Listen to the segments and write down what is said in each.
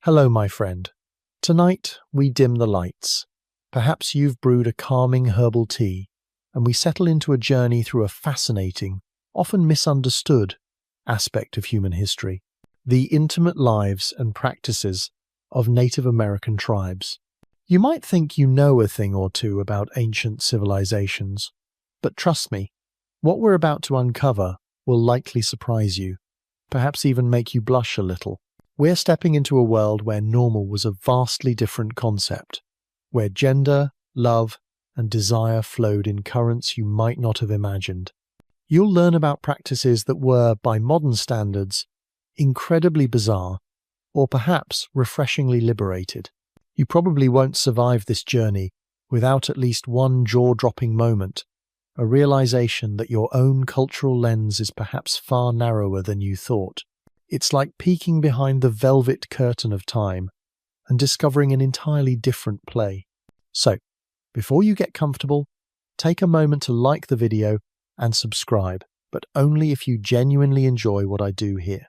Hello, my friend. Tonight, we dim the lights. Perhaps you've brewed a calming herbal tea, and we settle into a journey through a fascinating, often misunderstood, aspect of human history: the intimate lives and practices of Native American tribes. You might think you know a thing or two about ancient civilizations, but trust me, what we're about to uncover will likely surprise you, perhaps even make you blush a little. We're stepping into a world where normal was a vastly different concept, where gender, love, and desire flowed in currents you might not have imagined. You'll learn about practices that were, by modern standards, incredibly bizarre, or perhaps refreshingly liberated. You probably won't survive this journey without at least one jaw-dropping moment, a realization that your own cultural lens is perhaps far narrower than you thought. It's like peeking behind the velvet curtain of time and discovering an entirely different play. So, before you get comfortable, take a moment to like the video and subscribe, but only if you genuinely enjoy what I do here.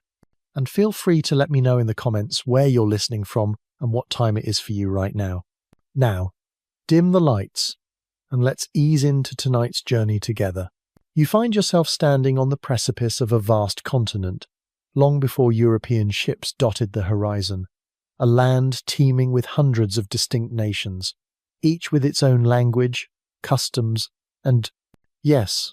And feel free to let me know in the comments where you're listening from and what time it is for you right now. Now, dim the lights and let's ease into tonight's journey together. You find yourself standing on the precipice of a vast continent, long before European ships dotted the horizon, a land teeming with hundreds of distinct nations, each with its own language, customs, and, yes,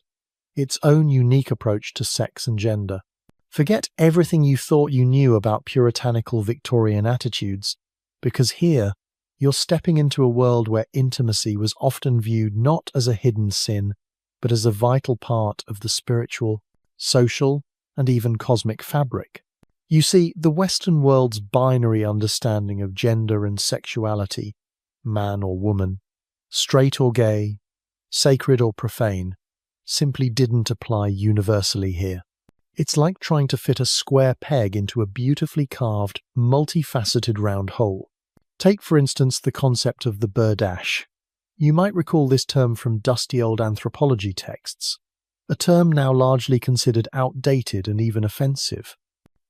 its own unique approach to sex and gender. Forget everything you thought you knew about puritanical Victorian attitudes, because here you're stepping into a world where intimacy was often viewed not as a hidden sin, but as a vital part of the spiritual, social, and even cosmic fabric. You see, the Western world's binary understanding of gender and sexuality, man or woman, straight or gay, sacred or profane, simply didn't apply universally here. It's like trying to fit a square peg into a beautifully carved, multifaceted round hole. Take, for instance, the concept of the Berdache. You might recall this term from dusty old anthropology texts, a term now largely considered outdated and even offensive.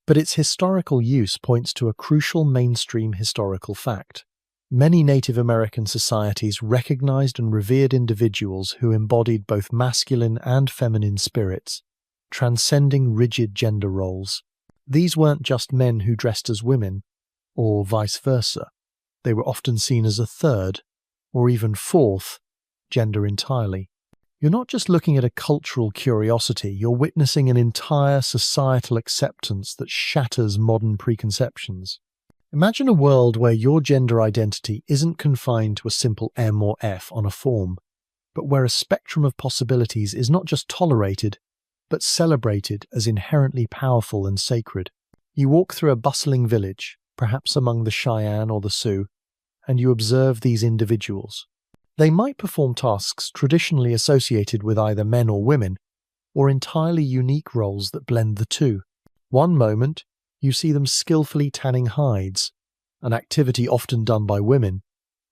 But its historical use points to a crucial mainstream historical fact. Many Native American societies recognized and revered individuals who embodied both masculine and feminine spirits, transcending rigid gender roles. These weren't just men who dressed as women, or vice versa. They were often seen as a third, or even fourth, gender entirely. You're not just looking at a cultural curiosity, you're witnessing an entire societal acceptance that shatters modern preconceptions. Imagine a world where your gender identity isn't confined to a simple M or F on a form, but where a spectrum of possibilities is not just tolerated, but celebrated as inherently powerful and sacred. You walk through a bustling village, perhaps among the Cheyenne or the Sioux, and you observe these individuals. They might perform tasks traditionally associated with either men or women, or entirely unique roles that blend the two. One moment, you see them skillfully tanning hides, an activity often done by women,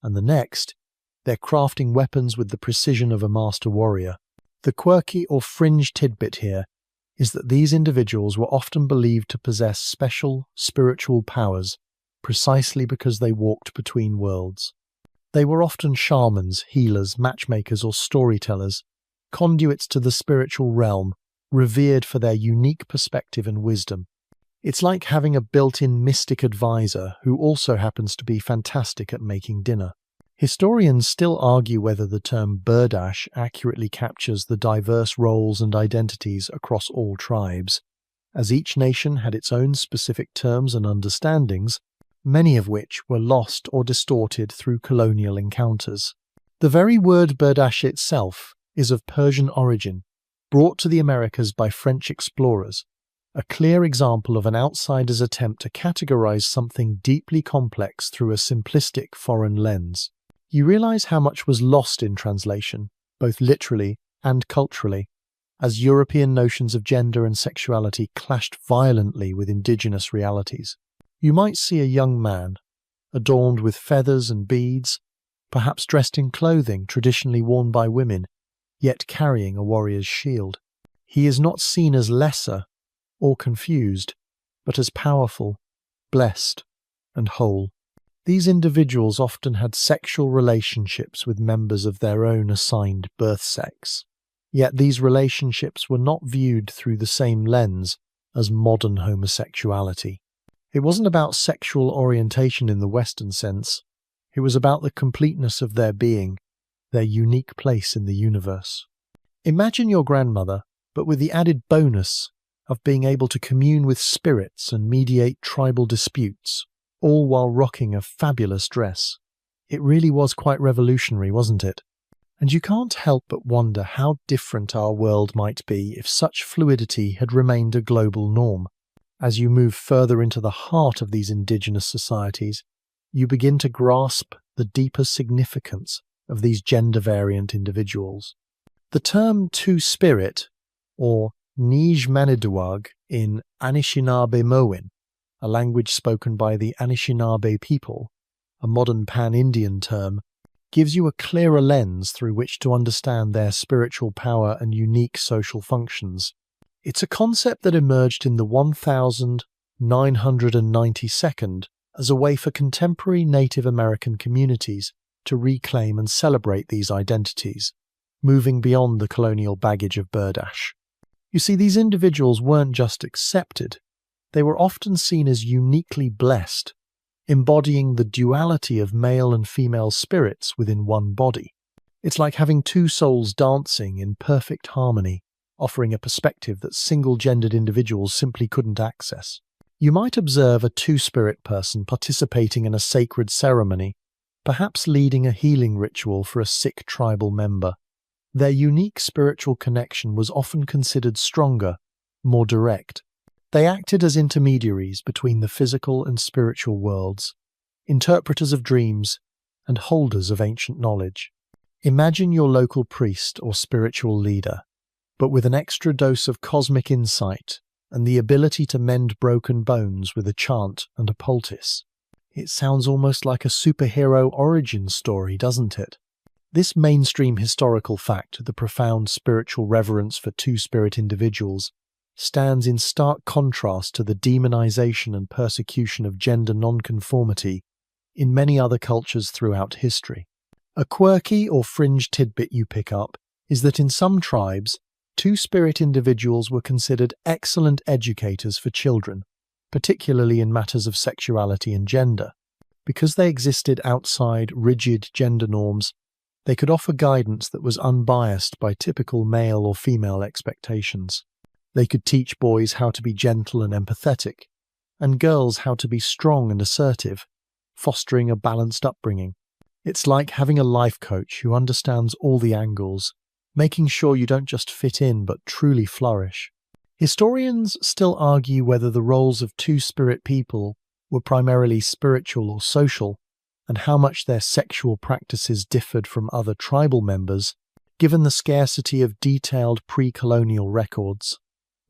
and the next, they're crafting weapons with the precision of a master warrior. The quirky or fringe tidbit here is that these individuals were often believed to possess special spiritual powers precisely because they walked between worlds. They were often shamans, healers, matchmakers, or storytellers, conduits to the spiritual realm, revered for their unique perspective and wisdom. It's like having a built-in mystic advisor who also happens to be fantastic at making dinner. Historians still argue whether the term Berdache accurately captures the diverse roles and identities across all tribes, as each nation had its own specific terms and understandings, many of which were lost or distorted through colonial encounters. The very word Berdache itself is of Persian origin, brought to the Americas by French explorers, a clear example of an outsider's attempt to categorize something deeply complex through a simplistic foreign lens. You realize how much was lost in translation, both literally and culturally, as European notions of gender and sexuality clashed violently with indigenous realities. You might see a young man, adorned with feathers and beads, perhaps dressed in clothing traditionally worn by women, yet carrying a warrior's shield. He is not seen as lesser or confused, but as powerful, blessed, and whole. These individuals often had sexual relationships with members of their own assigned birth sex. Yet these relationships were not viewed through the same lens as modern homosexuality. It wasn't about sexual orientation in the Western sense. It was about the completeness of their being, their unique place in the universe. Imagine your grandmother, but with the added bonus of being able to commune with spirits and mediate tribal disputes, all while rocking a fabulous dress. It really was quite revolutionary, wasn't it? And you can't help but wonder how different our world might be if such fluidity had remained a global norm. As you move further into the heart of these indigenous societies, you begin to grasp the deeper significance of these gender-variant individuals. The term two-spirit, or Nij-Maniduag in Anishinaabe-Mowin, a language spoken by the Anishinaabe people, a modern pan-Indian term, gives you a clearer lens through which to understand their spiritual power and unique social functions. It's a concept that emerged in the 1992 as a way for contemporary Native American communities to reclaim and celebrate these identities, moving beyond the colonial baggage of Berdache. You see, these individuals weren't just accepted, they were often seen as uniquely blessed, embodying the duality of male and female spirits within one body. It's like having two souls dancing in perfect harmony, offering a perspective that single-gendered individuals simply couldn't access. You might observe a two-spirit person participating in a sacred ceremony, perhaps leading a healing ritual for a sick tribal member. Their unique spiritual connection was often considered stronger, more direct. They acted as intermediaries between the physical and spiritual worlds, interpreters of dreams, and holders of ancient knowledge. Imagine your local priest or spiritual leader, but with an extra dose of cosmic insight and the ability to mend broken bones with a chant and a poultice. It sounds almost like a superhero origin story, doesn't it? This mainstream historical fact, the profound spiritual reverence for two-spirit individuals, stands in stark contrast to the demonization and persecution of gender nonconformity in many other cultures throughout history. A quirky or fringe tidbit you pick up is that in some tribes, two-spirit individuals were considered excellent educators for children, particularly in matters of sexuality and gender. Because they existed outside rigid gender norms, they could offer guidance that was unbiased by typical male or female expectations. They could teach boys how to be gentle and empathetic, and girls how to be strong and assertive, fostering a balanced upbringing. It's like having a life coach who understands all the angles, making sure you don't just fit in but truly flourish. Historians still argue whether the roles of two-spirit people were primarily spiritual or social, and how much their sexual practices differed from other tribal members, given the scarcity of detailed pre-colonial records.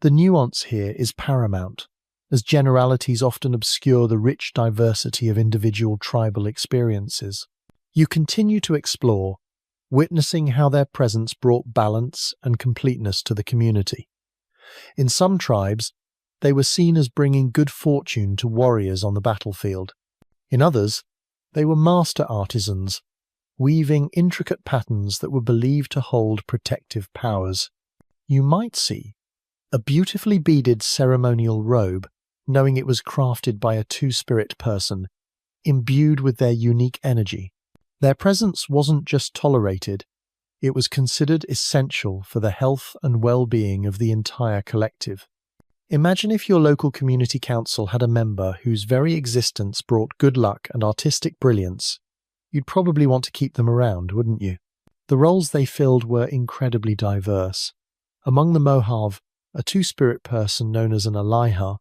The nuance here is paramount, as generalities often obscure the rich diversity of individual tribal experiences. You continue to explore, witnessing how their presence brought balance and completeness to the community. In some tribes, they were seen as bringing good fortune to warriors on the battlefield. In others, they were master artisans, weaving intricate patterns that were believed to hold protective powers. You might see a beautifully beaded ceremonial robe, knowing it was crafted by a two-spirit person, imbued with their unique energy. Their presence wasn't just tolerated, it was considered essential for the health and well-being of the entire collective. Imagine if your local community council had a member whose very existence brought good luck and artistic brilliance. You'd probably want to keep them around, wouldn't you? The roles they filled were incredibly diverse. Among the Mohave, a two-spirit person known as an Aliha,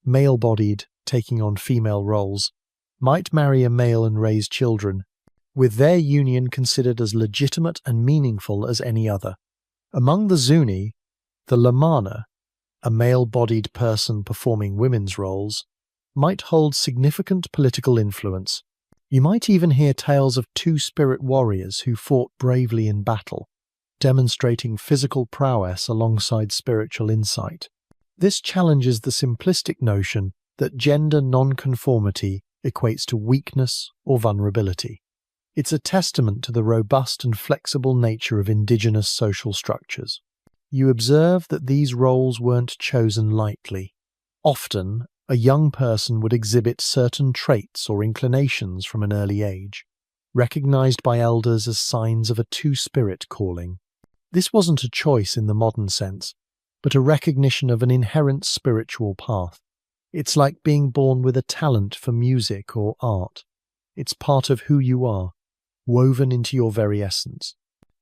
male-bodied, taking on female roles, might marry a male and raise children, with their union considered as legitimate and meaningful as any other. Among the Zuni, the Lamana, a male-bodied person performing women's roles, might hold significant political influence. You might even hear tales of two-spirit warriors who fought bravely in battle, demonstrating physical prowess alongside spiritual insight. This challenges the simplistic notion that gender non-conformity equates to weakness or vulnerability. It's a testament to the robust and flexible nature of Indigenous social structures. You observe that these roles weren't chosen lightly. Often, a young person would exhibit certain traits or inclinations from an early age, recognized by elders as signs of a two-spirit calling. This wasn't a choice in the modern sense, but a recognition of an inherent spiritual path. It's like being born with a talent for music or art. It's part of who you are, woven into your very essence.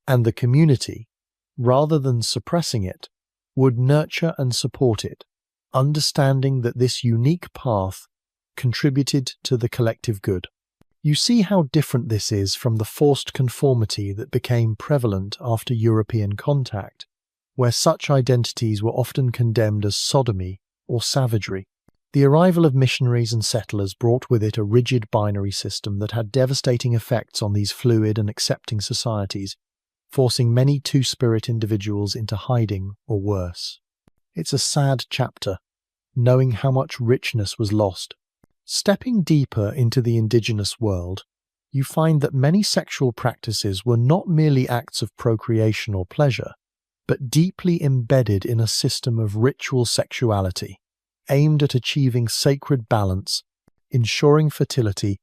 And the community, rather than suppressing it, would nurture and support it, understanding that this unique path contributed to the collective good. You see how different this is from the forced conformity that became prevalent after European contact, where such identities were often condemned as sodomy or savagery. The arrival of missionaries and settlers brought with it a rigid binary system that had devastating effects on these fluid and accepting societies, forcing many two-spirit individuals into hiding or worse. It's a sad chapter, knowing how much richness was lost. Stepping deeper into the Indigenous world, you find that many sexual practices were not merely acts of procreation or pleasure, but deeply embedded in a system of ritual sexuality, aimed at achieving sacred balance, ensuring fertility,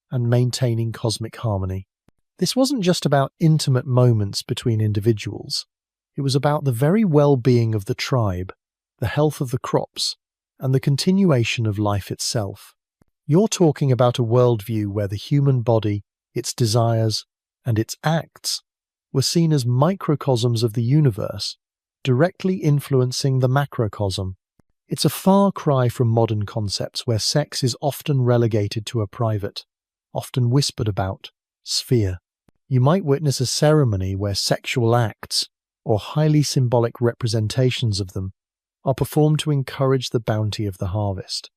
and maintaining cosmic harmony. This wasn't just about intimate moments between individuals. It was about the very well-being of the tribe, the health of the crops, and the continuation of life itself. You're talking about a worldview where the human body, its desires, and its acts were seen as microcosms of the universe, directly influencing the macrocosm. It's a far cry from modern concepts where sex is often relegated to a private, often whispered about, sphere. You might witness a ceremony where sexual acts, or highly symbolic representations of them, are performed to encourage the bounty of the harvest.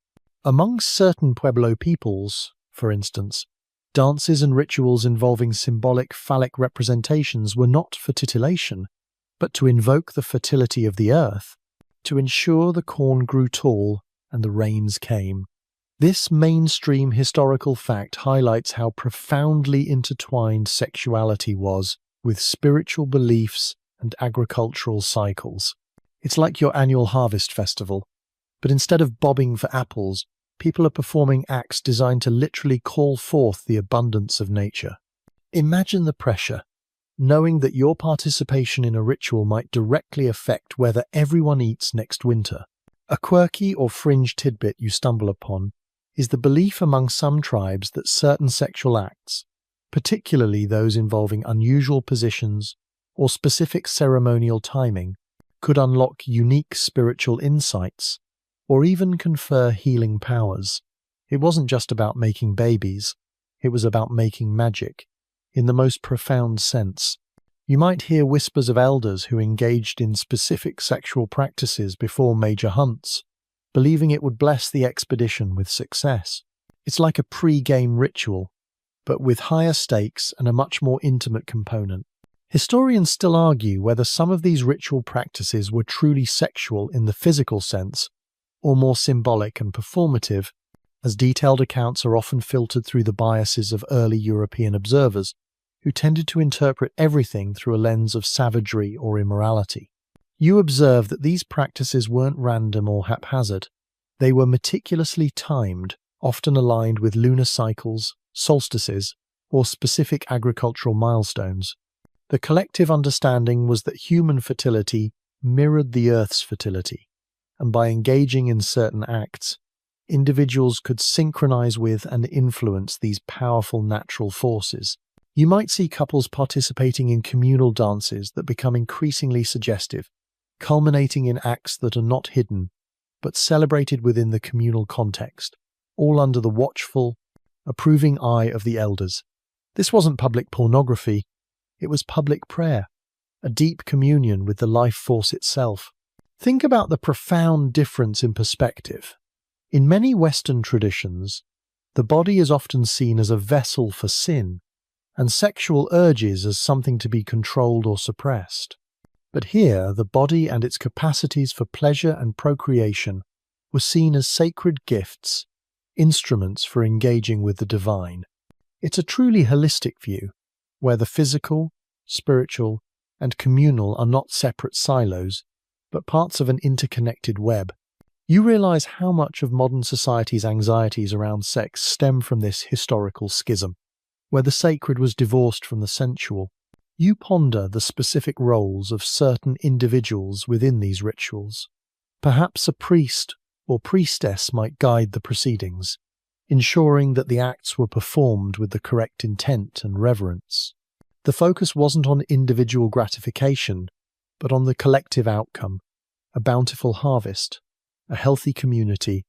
Among certain Pueblo peoples, for instance, dances and rituals involving symbolic phallic representations were not for titillation, but to invoke the fertility of the earth, to ensure the corn grew tall and the rains came. This mainstream historical fact highlights how profoundly intertwined sexuality was with spiritual beliefs and agricultural cycles. It's like your annual harvest festival, but instead of bobbing for apples, people are performing acts designed to literally call forth the abundance of nature. Imagine the pressure, knowing that your participation in a ritual might directly affect whether everyone eats next winter. A quirky or fringe tidbit you stumble upon is the belief among some tribes that certain sexual acts, particularly those involving unusual positions or specific ceremonial timing, could unlock unique spiritual insights or even confer healing powers. It wasn't just about making babies, it was about making magic, in the most profound sense. You might hear whispers of elders who engaged in specific sexual practices before major hunts, believing it would bless the expedition with success. It's like a pre-game ritual, but with higher stakes and a much more intimate component. Historians still argue whether some of these ritual practices were truly sexual in the physical sense, or more symbolic and performative, as detailed accounts are often filtered through the biases of early European observers, who tended to interpret everything through a lens of savagery or immorality. You observe that these practices weren't random or haphazard. They were meticulously timed, often aligned with lunar cycles, solstices, or specific agricultural milestones. The collective understanding was that human fertility mirrored the Earth's fertility, and by engaging in certain acts, individuals could synchronize with and influence these powerful natural forces. You might see couples participating in communal dances that become increasingly suggestive, culminating in acts that are not hidden, but celebrated within the communal context, all under the watchful, approving eye of the elders. This wasn't public pornography, it was public prayer, a deep communion with the life force itself. Think about the profound difference in perspective. In many Western traditions, the body is often seen as a vessel for sin, and sexual urges as something to be controlled or suppressed. But here, the body and its capacities for pleasure and procreation were seen as sacred gifts, instruments for engaging with the divine. It's a truly holistic view, where the physical, spiritual, and communal are not separate silos, but parts of an interconnected web. You realize how much of modern society's anxieties around sex stem from this historical schism, where the sacred was divorced from the sensual. You ponder the specific roles of certain individuals within these rituals. Perhaps a priest or priestess might guide the proceedings, ensuring that the acts were performed with the correct intent and reverence. The focus wasn't on individual gratification, but on the collective outcome, a bountiful harvest, a healthy community,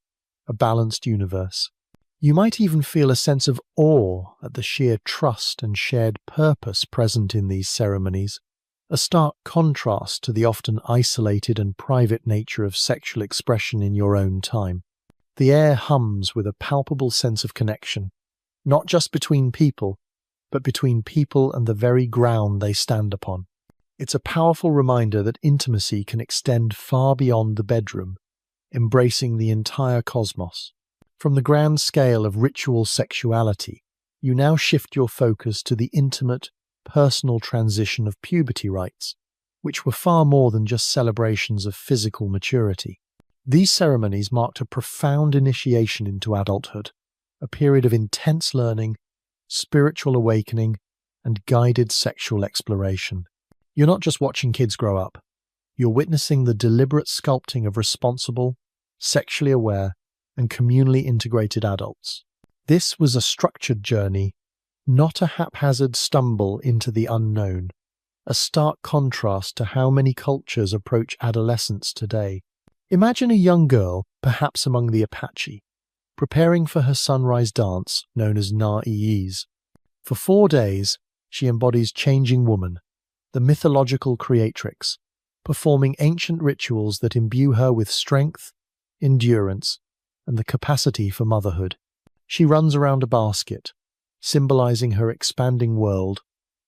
a balanced universe. You might even feel a sense of awe at the sheer trust and shared purpose present in these ceremonies, a stark contrast to the often isolated and private nature of sexual expression in your own time. The air hums with a palpable sense of connection, not just between people, but between people and the very ground they stand upon. It's a powerful reminder that intimacy can extend far beyond the bedroom, embracing the entire cosmos. From the grand scale of ritual sexuality, you now shift your focus to the intimate, personal transition of puberty rites, which were far more than just celebrations of physical maturity. These ceremonies marked a profound initiation into adulthood, a period of intense learning, spiritual awakening, and guided sexual exploration. You're not just watching kids grow up, you're witnessing the deliberate sculpting of responsible, sexually aware, and communally integrated adults. This was a structured journey, not a haphazard stumble into the unknown, a stark contrast to how many cultures approach adolescence today. Imagine a young girl, perhaps among the Apache, preparing for her sunrise dance known as Na-Iis. For 4 days, she embodies changing woman, the mythological creatrix, performing ancient rituals that imbue her with strength, endurance, and the capacity for motherhood. She runs around a basket, symbolizing her expanding world,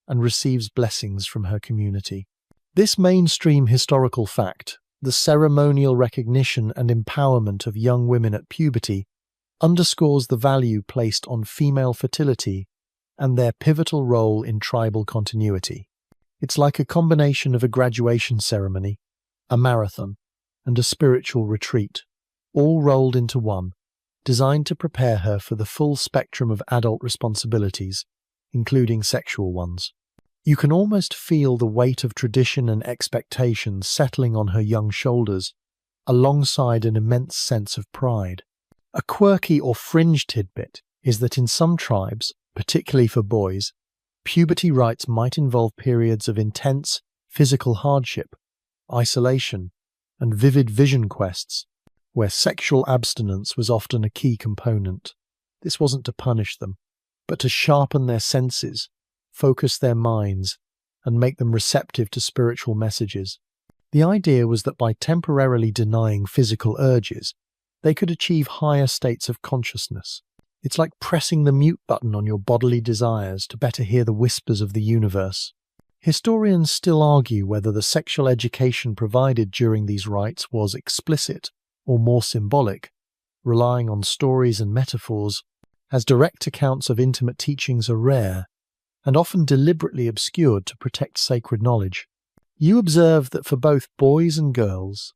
and receives blessings from her community. This mainstream historical fact, the ceremonial recognition and empowerment of young women at puberty, underscores the value placed on female fertility and their pivotal role in tribal continuity. It's like a combination of a graduation ceremony, a marathon, and a spiritual retreat, all rolled into one, designed to prepare her for the full spectrum of adult responsibilities, including sexual ones. You can almost feel the weight of tradition and expectation settling on her young shoulders, alongside an immense sense of pride. A quirky or fringe tidbit is that in some tribes, particularly for boys, puberty rites might involve periods of intense physical hardship, isolation, and vivid vision quests, where sexual abstinence was often a key component. This wasn't to punish them, but to sharpen their senses, focus their minds, and make them receptive to spiritual messages. The idea was that by temporarily denying physical urges, they could achieve higher states of consciousness. It's like pressing the mute button on your bodily desires to better hear the whispers of the universe. Historians still argue whether the sexual education provided during these rites was explicit or more symbolic, relying on stories and metaphors, as direct accounts of intimate teachings are rare and often deliberately obscured to protect sacred knowledge. You observe that for both boys and girls,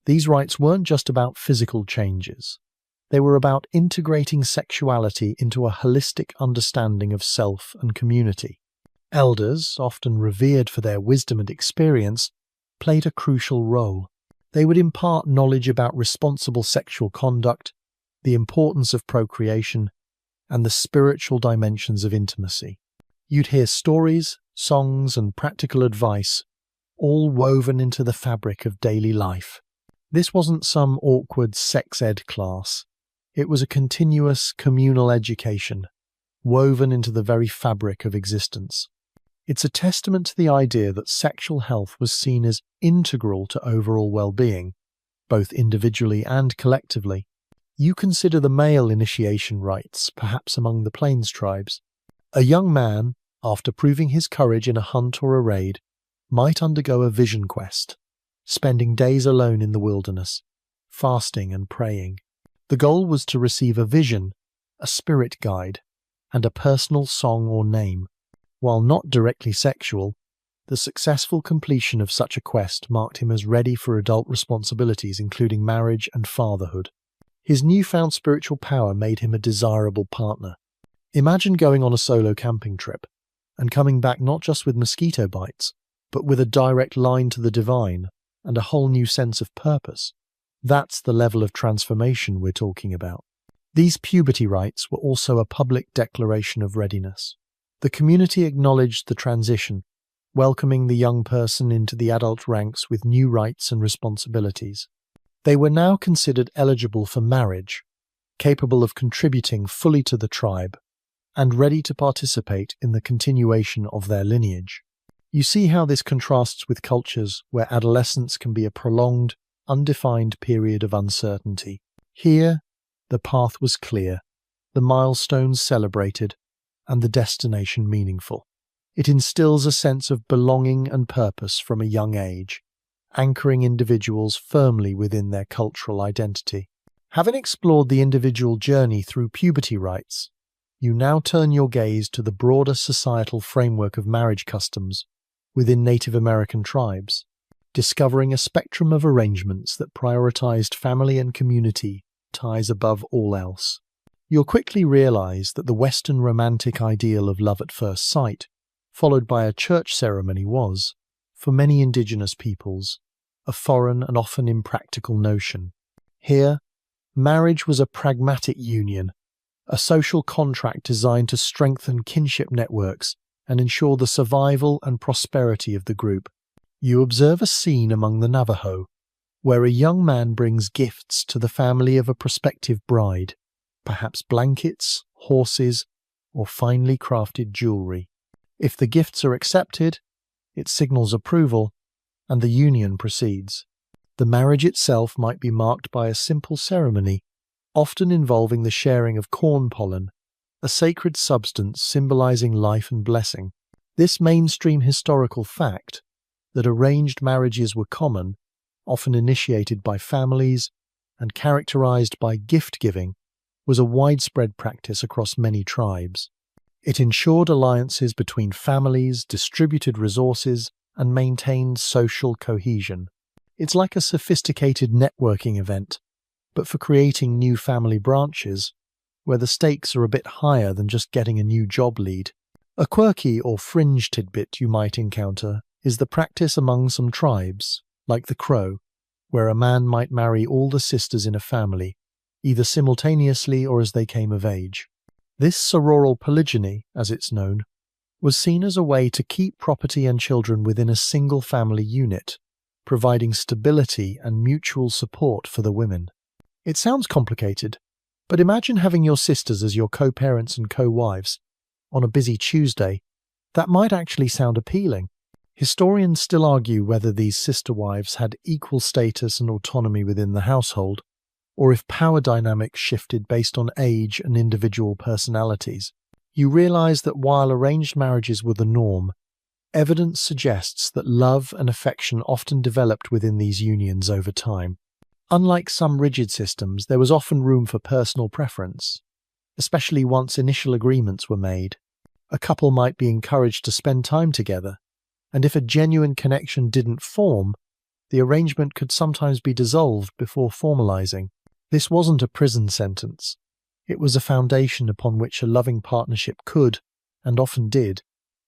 these rites weren't just about physical changes. They were about integrating sexuality into a holistic understanding of self and community. Elders, often revered for their wisdom and experience, played a crucial role. They would impart knowledge about responsible sexual conduct, the importance of procreation, and the spiritual dimensions of intimacy. You'd hear stories, songs, and practical advice, all woven into the fabric of daily life. This wasn't some awkward sex ed class. It was a continuous communal education, woven into the very fabric of existence. It's a testament to the idea that sexual health was seen as integral to overall well-being, both individually and collectively. You consider the male initiation rites, perhaps among the Plains tribes. A young man, after proving his courage in a hunt or a raid, might undergo a vision quest, spending days alone in the wilderness, fasting and praying. The goal was to receive a vision, a spirit guide, and a personal song or name. While not directly sexual, the successful completion of such a quest marked him as ready for adult responsibilities, including marriage and fatherhood. His newfound spiritual power made him a desirable partner. Imagine going on a solo camping trip and coming back not just with mosquito bites, but with a direct line to the divine and a whole new sense of purpose. That's the level of transformation we're talking about. These puberty rites were also a public declaration of readiness. The community acknowledged the transition, welcoming the young person into the adult ranks with new rights and responsibilities. They were now considered eligible for marriage, capable of contributing fully to the tribe, and ready to participate in the continuation of their lineage. You see how this contrasts with cultures where adolescence can be a prolonged, undefined period of uncertainty. Here, the path was clear, the milestones celebrated, and the destination meaningful. It instills a sense of belonging and purpose from a young age, anchoring individuals firmly within their cultural identity. Having explored the individual journey through puberty rites, you now turn your gaze to the broader societal framework of marriage customs within Native American tribes, discovering a spectrum of arrangements that prioritized family and community ties above all else. You'll quickly realize that the Western romantic ideal of love at first sight, followed by a church ceremony, was, for many Indigenous peoples, a foreign and often impractical notion. Here, marriage was a pragmatic union, a social contract designed to strengthen kinship networks and ensure the survival and prosperity of the group. You observe a scene among the Navajo, where a young man brings gifts to the family of a prospective bride, perhaps blankets, horses, or finely crafted jewelry. If the gifts are accepted, it signals approval, and the union proceeds. The marriage itself might be marked by a simple ceremony, often involving the sharing of corn pollen, a sacred substance symbolizing life and blessing. This mainstream historical fact, that arranged marriages were common, often initiated by families and characterized by gift-giving, was a widespread practice across many tribes. It ensured alliances between families, distributed resources, and maintained social cohesion. It's like a sophisticated networking event, but for creating new family branches, where the stakes are a bit higher than just getting a new job lead. A quirky or fringe tidbit you might encounter is the practice among some tribes, like the Crow, where a man might marry all the sisters in a family, either simultaneously or as they came of age. This sororal polygyny, as it's known, was seen as a way to keep property and children within a single family unit, providing stability and mutual support for the women. It sounds complicated, but imagine having your sisters as your co-parents and co-wives. On a busy Tuesday, that might actually sound appealing. Historians still argue whether these sister wives had equal status and autonomy within the household, or if power dynamics shifted based on age and individual personalities. You realize that while arranged marriages were the norm, evidence suggests that love and affection often developed within these unions over time. Unlike some rigid systems, there was often room for personal preference, especially once initial agreements were made. A couple might be encouraged to spend time together, and if a genuine connection didn't form, the arrangement could sometimes be dissolved before formalizing. This wasn't a prison sentence. It was a foundation upon which a loving partnership could, and often did,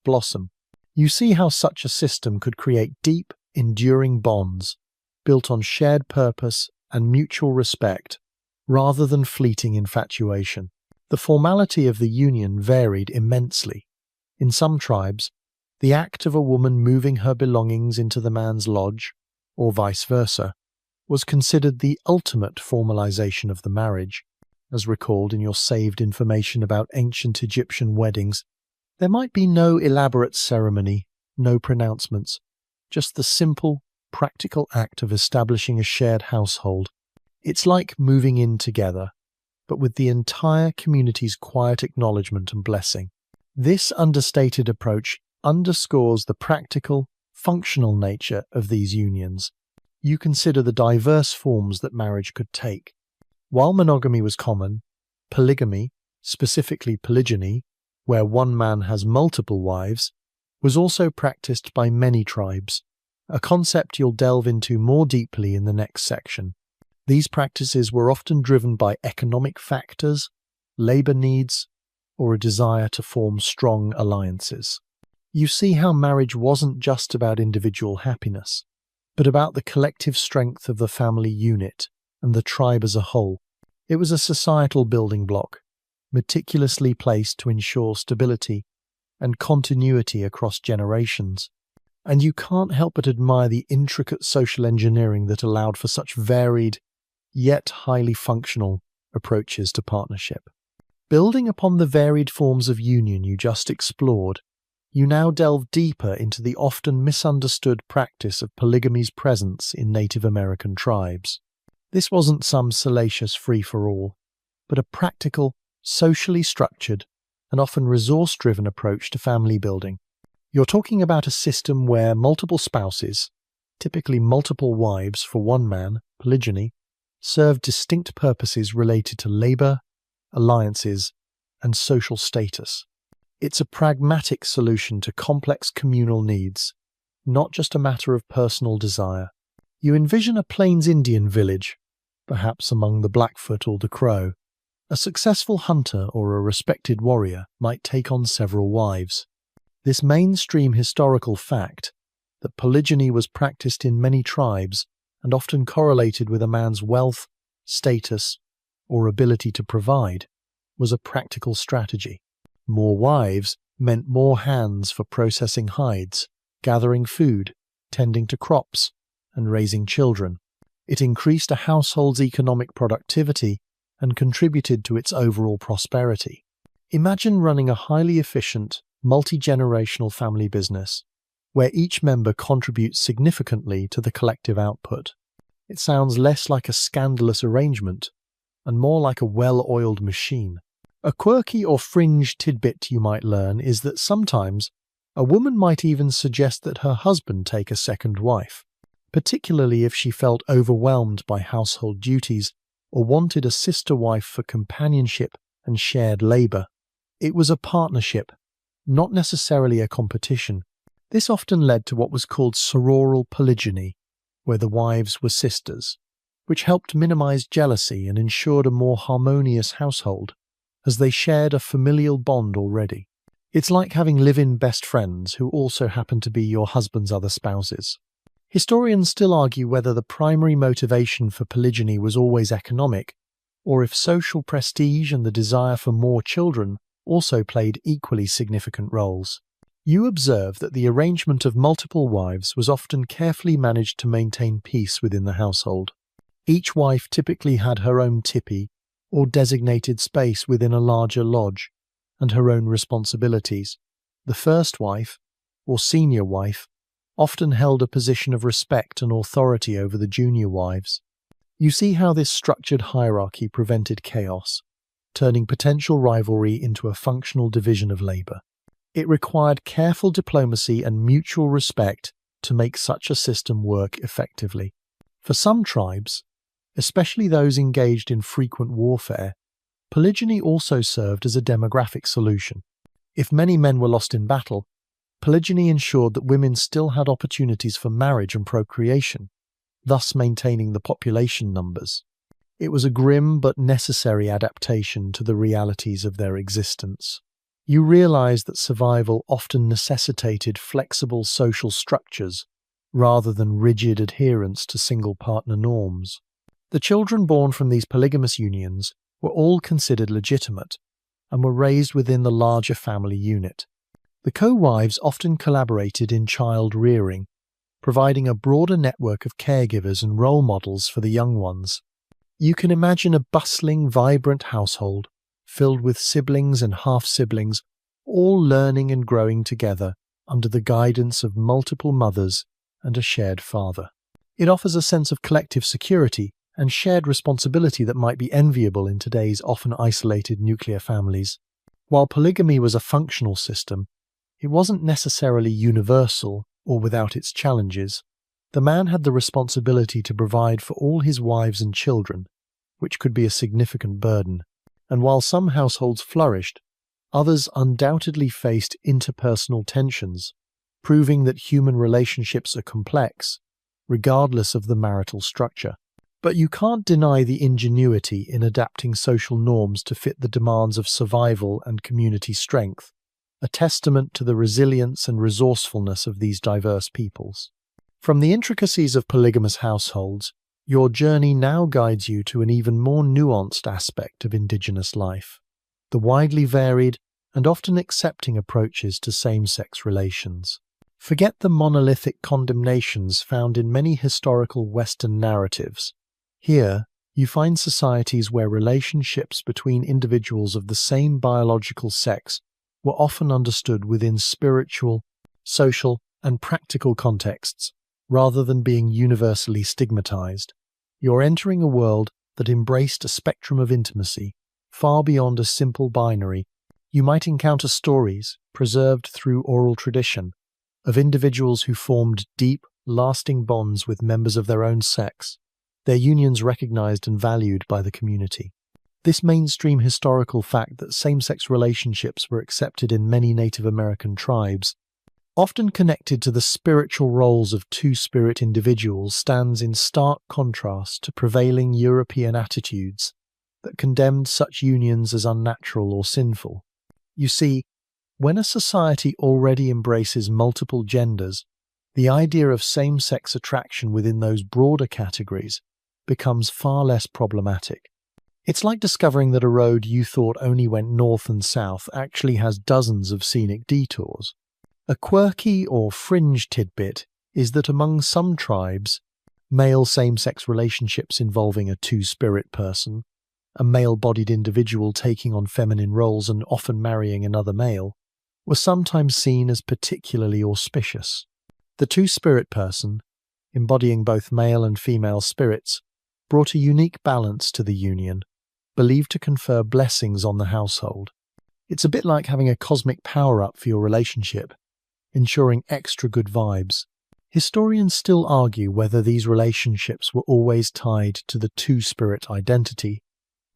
blossom. You see how such a system could create deep, enduring bonds, built on shared purpose and mutual respect, rather than fleeting infatuation. The formality of the union varied immensely. In some tribes, the act of a woman moving her belongings into the man's lodge, or vice versa, was considered the ultimate formalization of the marriage. As recalled in your saved information about ancient Egyptian weddings, there might be no elaborate ceremony, no pronouncements, just the simple, practical act of establishing a shared household. It's like moving in together, but with the entire community's quiet acknowledgement and blessing. This understated approach underscores the practical, functional nature of these unions. You consider the diverse forms that marriage could take. While monogamy was common, polygamy, specifically polygyny, where one man has multiple wives, was also practiced by many tribes, a concept you'll delve into more deeply in the next section. These practices were often driven by economic factors, labor needs, or a desire to form strong alliances. You see how marriage wasn't just about individual happiness, but about the collective strength of the family unit and the tribe as a whole. It was a societal building block, meticulously placed to ensure stability and continuity across generations. And you can't help but admire the intricate social engineering that allowed for such varied, yet highly functional, approaches to partnership. Building upon the varied forms of union you just explored, you now delve deeper into the often misunderstood practice of polygamy's presence in Native American tribes. This wasn't some salacious free-for-all, but a practical, socially structured, and often resource-driven approach to family building. You're talking about a system where multiple spouses, typically multiple wives for one man, polygyny, serve distinct purposes related to labor, alliances, and social status. It's a pragmatic solution to complex communal needs, not just a matter of personal desire. You envision a Plains Indian village, perhaps among the Blackfoot or the Crow. A successful hunter or a respected warrior might take on several wives. This mainstream historical fact, that polygyny was practiced in many tribes and often correlated with a man's wealth, status, or ability to provide, was a practical strategy. More wives meant more hands for processing hides, gathering food, tending to crops, and raising children. It increased a household's economic productivity and contributed to its overall prosperity. Imagine running a highly efficient, multi-generational family business, where each member contributes significantly to the collective output. It sounds less like a scandalous arrangement, and more like a well-oiled machine. A quirky or fringe tidbit you might learn is that sometimes a woman might even suggest that her husband take a second wife, particularly if she felt overwhelmed by household duties or wanted a sister wife for companionship and shared labor. It was a partnership, not necessarily a competition. This often led to what was called sororal polygyny, where the wives were sisters, which helped minimize jealousy and ensured a more harmonious household, as they shared a familial bond already. It's like having live-in best friends who also happen to be your husband's other spouses. Historians still argue whether the primary motivation for polygyny was always economic, or if social prestige and the desire for more children also played equally significant roles. You observe that the arrangement of multiple wives was often carefully managed to maintain peace within the household. Each wife typically had her own tipi, or designated space within a larger lodge, and her own responsibilities. The first wife, or senior wife, often held a position of respect and authority over the junior wives. You see how this structured hierarchy prevented chaos, turning potential rivalry into a functional division of labor. It required careful diplomacy and mutual respect to make such a system work effectively. For some tribes, especially those engaged in frequent warfare, polygyny also served as a demographic solution. If many men were lost in battle, polygyny ensured that women still had opportunities for marriage and procreation, thus maintaining the population numbers. It was a grim but necessary adaptation to the realities of their existence. You realize that survival often necessitated flexible social structures rather than rigid adherence to single-partner norms. The children born from these polygamous unions were all considered legitimate and were raised within the larger family unit. The co-wives often collaborated in child rearing, providing a broader network of caregivers and role models for the young ones. You can imagine a bustling, vibrant household filled with siblings and half-siblings, all learning and growing together under the guidance of multiple mothers and a shared father. It offers a sense of collective security and shared responsibility that might be enviable in today's often isolated nuclear families. While polygamy was a functional system, it wasn't necessarily universal or without its challenges. The man had the responsibility to provide for all his wives and children, which could be a significant burden. And while some households flourished, others undoubtedly faced interpersonal tensions, proving that human relationships are complex, regardless of the marital structure. But you can't deny the ingenuity in adapting social norms to fit the demands of survival and community strength, a testament to the resilience and resourcefulness of these diverse peoples. From the intricacies of polygamous households, your journey now guides you to an even more nuanced aspect of Indigenous life, the widely varied and often accepting approaches to same-sex relations. Forget the monolithic condemnations found in many historical Western narratives. Here, you find societies where relationships between individuals of the same biological sex were often understood within spiritual, social, and practical contexts, rather than being universally stigmatized. You're entering a world that embraced a spectrum of intimacy, far beyond a simple binary. You might encounter stories, preserved through oral tradition, of individuals who formed deep, lasting bonds with members of their own sex, their unions recognized and valued by the community. This mainstream historical fact that same-sex relationships were accepted in many Native American tribes, often connected to the spiritual roles of two-spirit individuals, stands in stark contrast to prevailing European attitudes that condemned such unions as unnatural or sinful. You see, when a society already embraces multiple genders, the idea of same-sex attraction within those broader categories becomes far less problematic. It's like discovering that a road you thought only went north and south actually has dozens of scenic detours. A quirky or fringe tidbit is that among some tribes, male same-sex relationships involving a two-spirit person, a male-bodied individual taking on feminine roles and often marrying another male, were sometimes seen as particularly auspicious. The two-spirit person, embodying both male and female spirits, brought a unique balance to the union, believed to confer blessings on the household. It's a bit like having a cosmic power-up for your relationship, ensuring extra good vibes. Historians still argue whether these relationships were always tied to the two-spirit identity,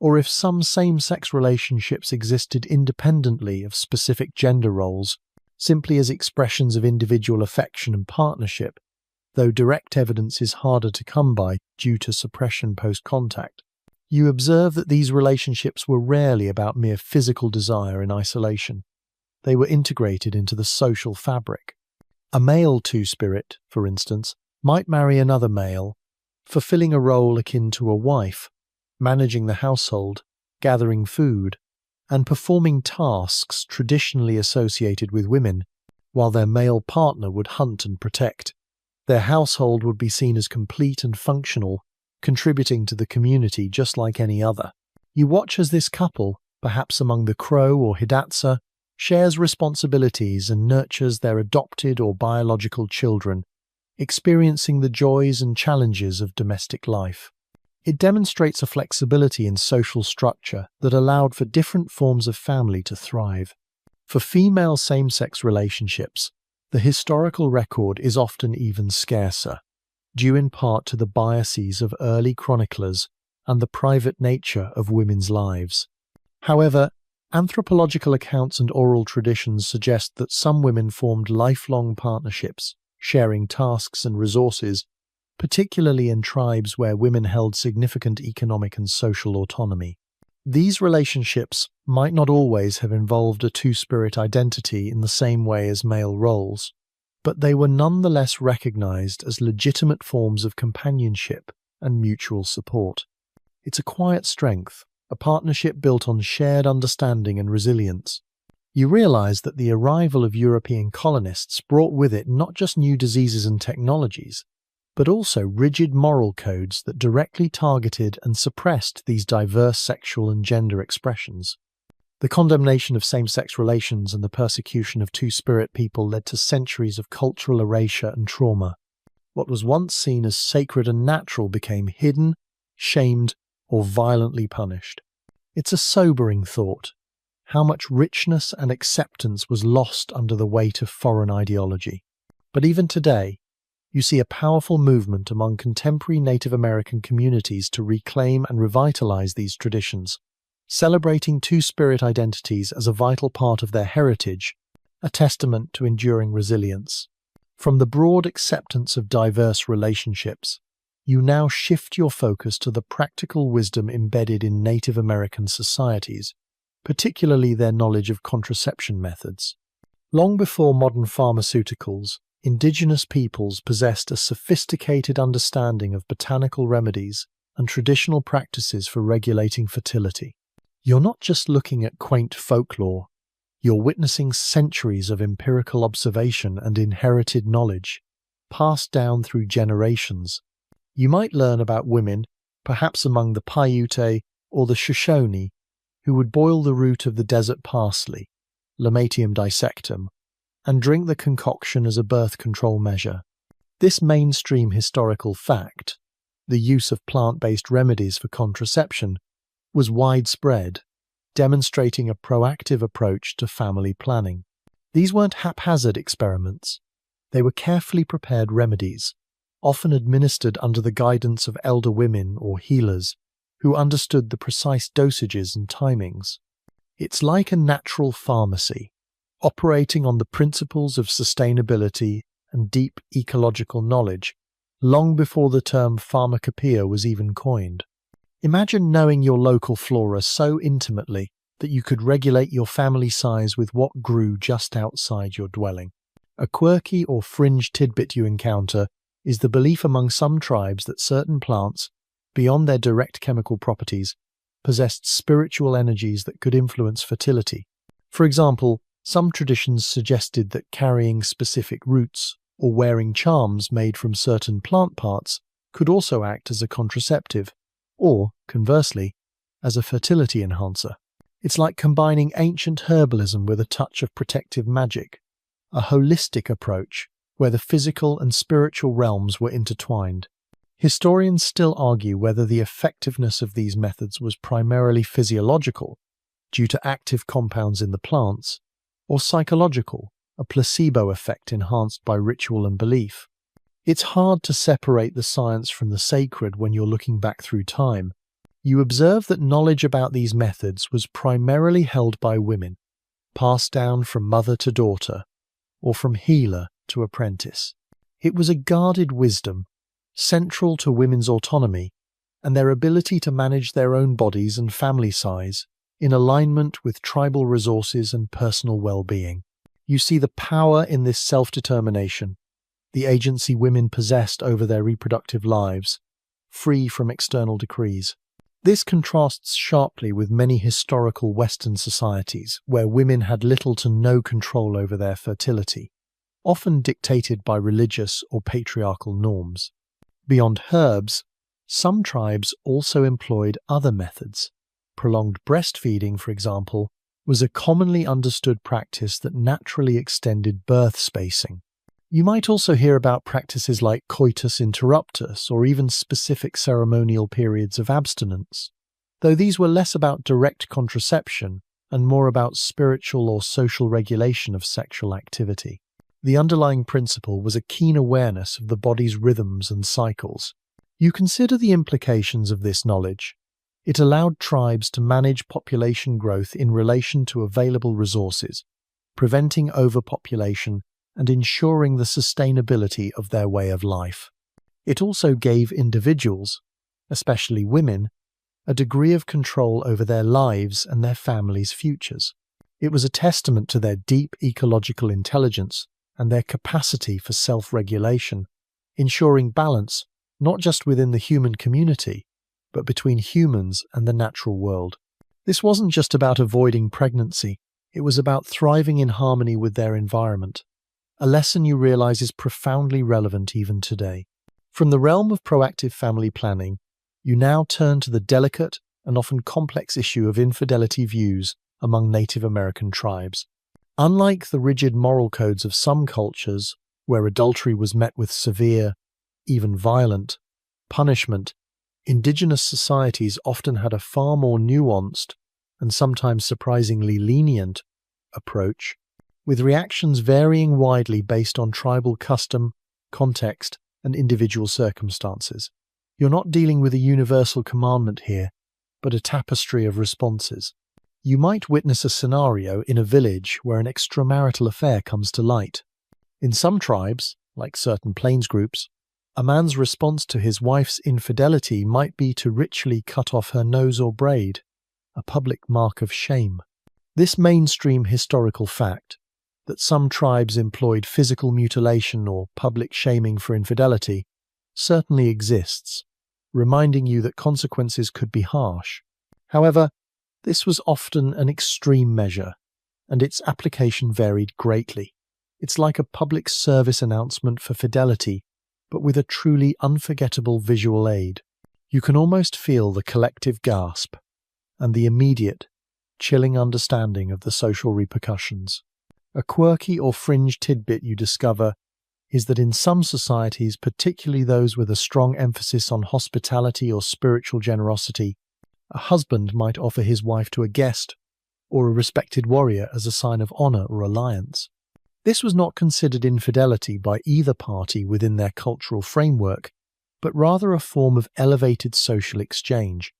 or if some same-sex relationships existed independently of specific gender roles, simply as expressions of individual affection and partnership, though direct evidence is harder to come by due to suppression post-contact. You observe that these relationships were rarely about mere physical desire in isolation. They were integrated into the social fabric. A male two-spirit, for instance, might marry another male, fulfilling a role akin to a wife, managing the household, gathering food, and performing tasks traditionally associated with women, while their male partner would hunt and protect. Their household would be seen as complete and functional, contributing to the community just like any other. You watch as this couple, perhaps among the Crow or Hidatsa, shares responsibilities and nurtures their adopted or biological children, experiencing the joys and challenges of domestic life. It demonstrates a flexibility in social structure that allowed for different forms of family to thrive. For female same-sex relationships, the historical record is often even scarcer, due in part to the biases of early chroniclers and the private nature of women's lives. However, anthropological accounts and oral traditions suggest that some women formed lifelong partnerships, sharing tasks and resources, particularly in tribes where women held significant economic and social autonomy. These relationships might not always have involved a two-spirit identity in the same way as male roles, but they were nonetheless recognized as legitimate forms of companionship and mutual support. It's a quiet strength, a partnership built on shared understanding and resilience. You realize that the arrival of European colonists brought with it not just new diseases and technologies, but also rigid moral codes that directly targeted and suppressed these diverse sexual and gender expressions. The condemnation of same-sex relations and the persecution of two-spirit people led to centuries of cultural erasure and trauma. What was once seen as sacred and natural became hidden, shamed, or violently punished. It's a sobering thought, how much richness and acceptance was lost under the weight of foreign ideology. But even today, you see a powerful movement among contemporary Native American communities to reclaim and revitalize these traditions, celebrating two-spirit identities as a vital part of their heritage, a testament to enduring resilience. From the broad acceptance of diverse relationships, you now shift your focus to the practical wisdom embedded in Native American societies, particularly their knowledge of contraception methods. Long before modern pharmaceuticals, Indigenous peoples possessed a sophisticated understanding of botanical remedies and traditional practices for regulating fertility. You're not just looking at quaint folklore, you're witnessing centuries of empirical observation and inherited knowledge, passed down through generations. You might learn about women, perhaps among the Paiute or the Shoshone, who would boil the root of the desert parsley, Lamatium dissectum, and drink the concoction as a birth control measure. This mainstream historical fact, the use of plant-based remedies for contraception, was widespread, demonstrating a proactive approach to family planning. These weren't haphazard experiments. They were carefully prepared remedies, often administered under the guidance of elder women or healers who understood the precise dosages and timings. It's like a natural pharmacy, operating on the principles of sustainability and deep ecological knowledge, long before the term pharmacopoeia was even coined. Imagine knowing your local flora so intimately that you could regulate your family size with what grew just outside your dwelling. A quirky or fringe tidbit you encounter is the belief among some tribes that certain plants, beyond their direct chemical properties, possessed spiritual energies that could influence fertility. For example, some traditions suggested that carrying specific roots or wearing charms made from certain plant parts could also act as a contraceptive, or, conversely, as a fertility enhancer. It's like combining ancient herbalism with a touch of protective magic, a holistic approach where the physical and spiritual realms were intertwined. Historians still argue whether the effectiveness of these methods was primarily physiological, due to active compounds in the plants, or psychological, a placebo effect enhanced by ritual and belief. It's hard to separate the science from the sacred when you're looking back through time. You observe that knowledge about these methods was primarily held by women, passed down from mother to daughter, or from healer to apprentice. It was a guarded wisdom, central to women's autonomy and their ability to manage their own bodies and family size in alignment with tribal resources and personal well-being. You see the power in this self-determination, the agency women possessed over their reproductive lives, free from external decrees. This contrasts sharply with many historical Western societies where women had little to no control over their fertility, often dictated by religious or patriarchal norms. Beyond herbs, some tribes also employed other methods. Prolonged breastfeeding, for example, was a commonly understood practice that naturally extended birth spacing. You might also hear about practices like coitus interruptus or even specific ceremonial periods of abstinence, though these were less about direct contraception and more about spiritual or social regulation of sexual activity. The underlying principle was a keen awareness of the body's rhythms and cycles. You consider the implications of this knowledge. It allowed tribes to manage population growth in relation to available resources, preventing overpopulation and ensuring the sustainability of their way of life. It also gave individuals, especially women, a degree of control over their lives and their families' futures. It was a testament to their deep ecological intelligence and their capacity for self-regulation, ensuring balance not just within the human community, but between humans and the natural world. This wasn't just about avoiding pregnancy, it was about thriving in harmony with their environment, a lesson you realize is profoundly relevant even today. From the realm of proactive family planning, you now turn to the delicate and often complex issue of infidelity views among Native American tribes. Unlike the rigid moral codes of some cultures, where adultery was met with severe, even violent, punishment, Indigenous societies often had a far more nuanced and sometimes surprisingly lenient approach, with reactions varying widely based on tribal custom, context, and individual circumstances. You're not dealing with a universal commandment here, but a tapestry of responses. You might witness a scenario in a village where an extramarital affair comes to light. In some tribes, like certain plains groups, a man's response to his wife's infidelity might be to ritually cut off her nose or braid, a public mark of shame. This mainstream historical fact, that some tribes employed physical mutilation or public shaming for infidelity, certainly exists, reminding you that consequences could be harsh. However, this was often an extreme measure, and its application varied greatly. It's like a public service announcement for fidelity, but with a truly unforgettable visual aid. You can almost feel the collective gasp and the immediate, chilling understanding of the social repercussions. A quirky or fringe tidbit you discover is that in some societies, particularly those with a strong emphasis on hospitality or spiritual generosity, a husband might offer his wife to a guest or a respected warrior as a sign of honor or alliance. This was not considered infidelity by either party within their cultural framework, but rather a form of elevated social exchange.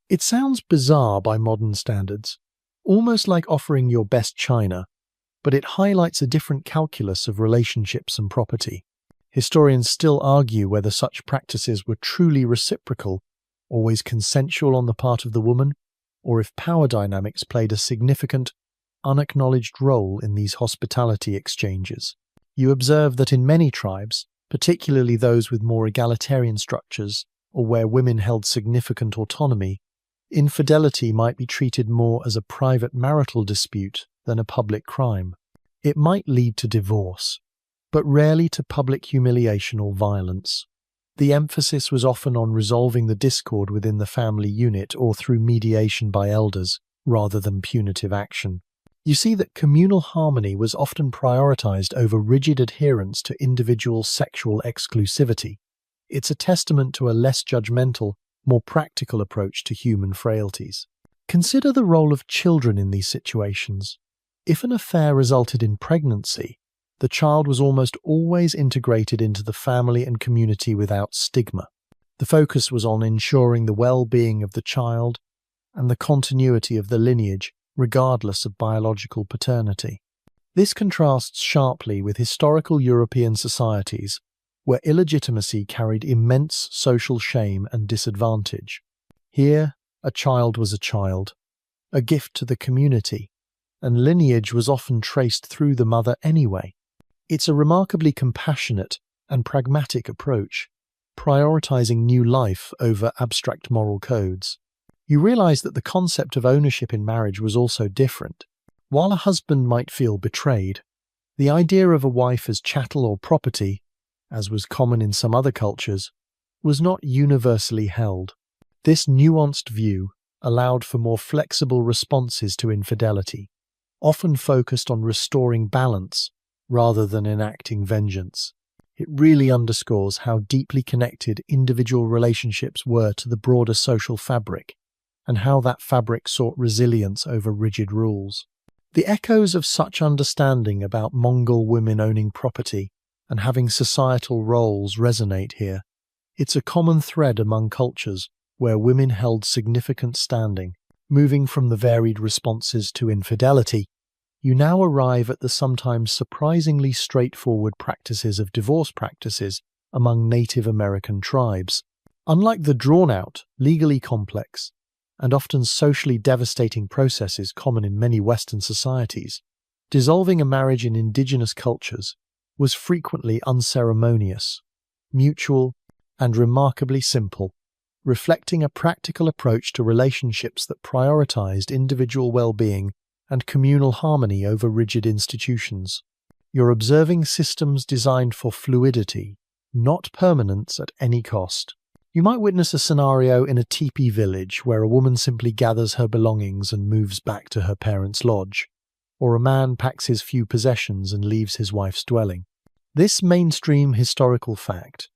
It sounds bizarre by modern standards, almost like offering your best china, but it highlights a different calculus of relationships and property. Historians still argue whether such practices were truly reciprocal, always consensual on the part of the woman, or if power dynamics played a significant, unacknowledged role in these hospitality exchanges. You observe that in many tribes, particularly those with more egalitarian structures or where women held significant autonomy, infidelity might be treated more as a private marital dispute than a public crime. It might lead to divorce, but rarely to public humiliation or violence. The emphasis was often on resolving the discord within the family unit or through mediation by elders, rather than punitive action. You see that communal harmony was often prioritized over rigid adherence to individual sexual exclusivity. It's a testament to a less judgmental, more practical approach to human frailties. Consider the role of children in these situations. If an affair resulted in pregnancy, the child was almost always integrated into the family and community without stigma. The focus was on ensuring the well-being of the child and the continuity of the lineage, regardless of biological paternity. This contrasts sharply with historical European societies, where illegitimacy carried immense social shame and disadvantage. Here, a child was a child, a gift to the community, and lineage was often traced through the mother anyway. It's a remarkably compassionate and pragmatic approach, prioritizing new life over abstract moral codes. You realize that the concept of ownership in marriage was also different. While a husband might feel betrayed, the idea of a wife as chattel or property, as was common in some other cultures, was not universally held. This nuanced view allowed for more flexible responses to infidelity, often focused on restoring balance rather than enacting vengeance. It really underscores how deeply connected individual relationships were to the broader social fabric, and how that fabric sought resilience over rigid rules. The echoes of such understanding about Mongol women owning property and having societal roles resonate here. It's a common thread among cultures where women held significant standing. Moving from the varied responses to infidelity, you now arrive at the sometimes surprisingly straightforward practices of divorce practices among Native American tribes. Unlike the drawn-out, legally complex, and often socially devastating processes common in many Western societies, dissolving a marriage in Indigenous cultures was frequently unceremonious, mutual, and remarkably simple, reflecting a practical approach to relationships that prioritized individual well-being and communal harmony over rigid institutions. You're observing systems designed for fluidity, not permanence at any cost. You might witness a scenario in a teepee village where a woman simply gathers her belongings and moves back to her parents' lodge, or a man packs his few possessions and leaves his wife's dwelling. This mainstream historical fact,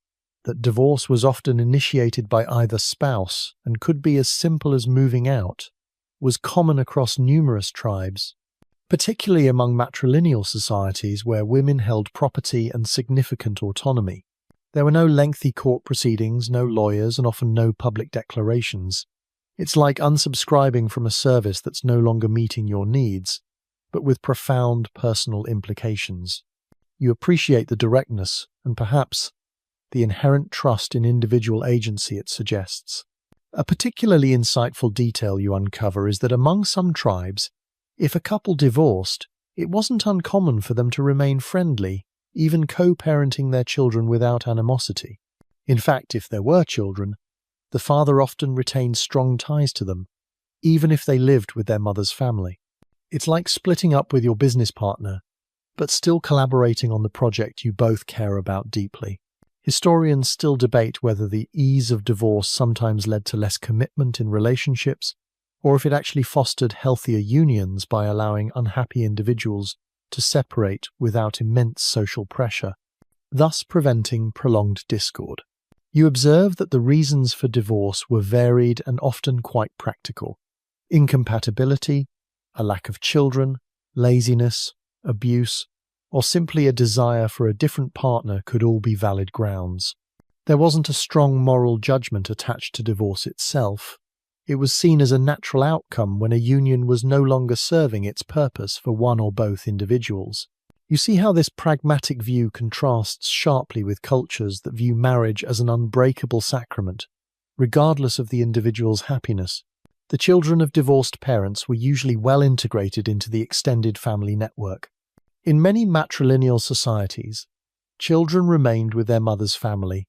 that divorce was often initiated by either spouse and could be as simple as moving out, was common across numerous tribes, particularly among matrilineal societies where women held property and significant autonomy. There were no lengthy court proceedings, no lawyers, and often no public declarations. It's like unsubscribing from a service that's no longer meeting your needs, but with profound personal implications. You appreciate the directness and perhaps the inherent trust in individual agency it suggests. A particularly insightful detail you uncover is that among some tribes, if a couple divorced, it wasn't uncommon for them to remain friendly, even co-parenting their children without animosity. In fact, if there were children, the father often retained strong ties to them, even if they lived with their mother's family. It's like splitting up with your business partner, but still collaborating on the project you both care about deeply. Historians still debate whether the ease of divorce sometimes led to less commitment in relationships, or if it actually fostered healthier unions by allowing unhappy individuals to separate without immense social pressure, thus preventing prolonged discord. You observe that the reasons for divorce were varied and often quite practical. Incompatibility, a lack of children, laziness, abuse, or simply a desire for a different partner could all be valid grounds. There wasn't a strong moral judgment attached to divorce itself. It was seen as a natural outcome when a union was no longer serving its purpose for one or both individuals. You see how this pragmatic view contrasts sharply with cultures that view marriage as an unbreakable sacrament, regardless of the individual's happiness. The children of divorced parents were usually well integrated into the extended family network. In many matrilineal societies, children remained with their mother's family,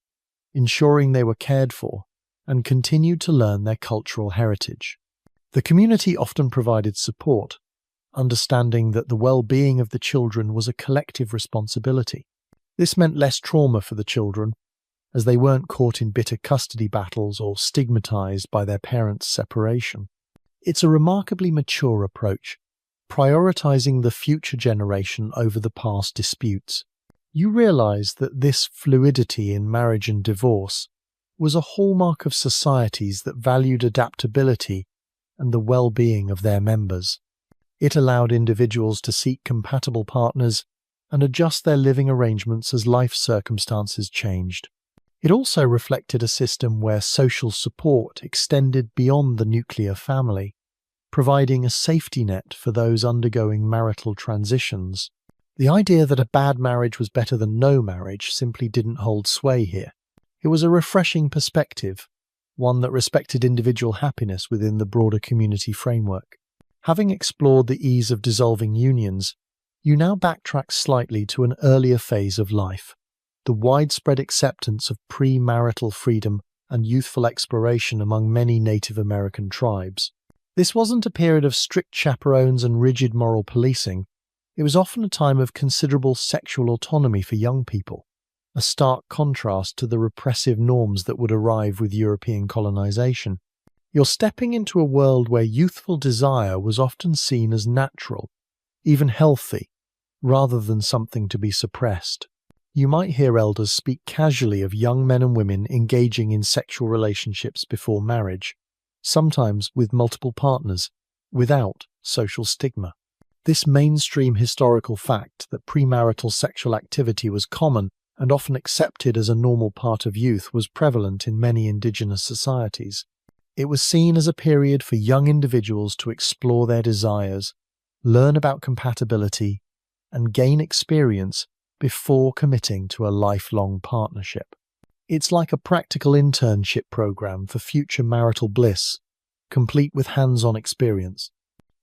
ensuring they were cared for and continued to learn their cultural heritage. The community often provided support, understanding that the well-being of the children was a collective responsibility. This meant less trauma for the children, as they weren't caught in bitter custody battles or stigmatized by their parents' separation. It's a remarkably mature approach, prioritizing the future generation over the past disputes. You realize that this fluidity in marriage and divorce was a hallmark of societies that valued adaptability and the well-being of their members. It allowed individuals to seek compatible partners and adjust their living arrangements as life circumstances changed. It also reflected a system where social support extended beyond the nuclear family, providing a safety net for those undergoing marital transitions. The idea that a bad marriage was better than no marriage simply didn't hold sway here. It was a refreshing perspective, one that respected individual happiness within the broader community framework. Having explored the ease of dissolving unions, you now backtrack slightly to an earlier phase of life, the widespread acceptance of pre-marital freedom and youthful exploration among many Native American tribes. This wasn't a period of strict chaperones and rigid moral policing. It was often a time of considerable sexual autonomy for young people, a stark contrast to the repressive norms that would arrive with European colonization. You're stepping into a world where youthful desire was often seen as natural, even healthy, rather than something to be suppressed. You might hear elders speak casually of young men and women engaging in sexual relationships before marriage, sometimes with multiple partners, without social stigma. This mainstream historical fact that premarital sexual activity was common and often accepted as a normal part of youth was prevalent in many Indigenous societies. It was seen as a period for young individuals to explore their desires, learn about compatibility, and gain experience before committing to a lifelong partnership. It's like a practical internship program for future marital bliss, complete with hands-on experience.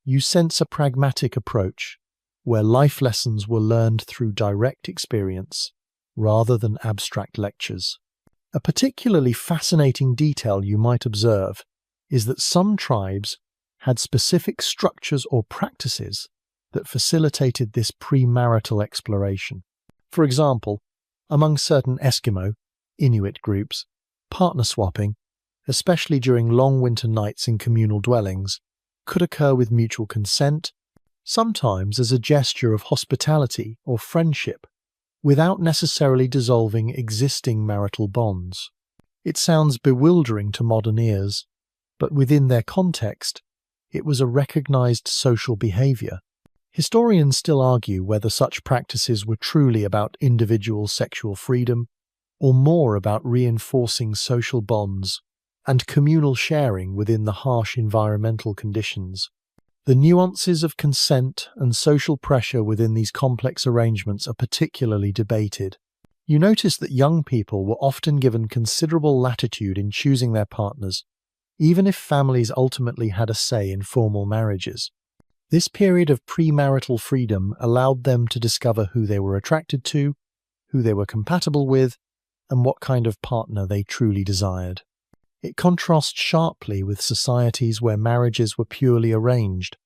You sense a pragmatic approach, where life lessons were learned through direct experience, rather than abstract lectures. A particularly fascinating detail you might observe is that some tribes had specific structures or practices that facilitated this premarital exploration. For example, among certain Eskimo, Inuit groups, partner swapping, especially during long winter nights in communal dwellings, could occur with mutual consent, sometimes as a gesture of hospitality or friendship, without necessarily dissolving existing marital bonds. It sounds bewildering to modern ears, but within their context, it was a recognized social behavior. Historians still argue whether such practices were truly about individual sexual freedom, or more about reinforcing social bonds and communal sharing within the harsh environmental conditions. The nuances of consent and social pressure within these complex arrangements are particularly debated. You notice that young people were often given considerable latitude in choosing their partners, even if families ultimately had a say in formal marriages. This period of premarital freedom allowed them to discover who they were attracted to, who they were compatible with, and what kind of partner they truly desired. It contrasts sharply with societies where marriages were purely arranged,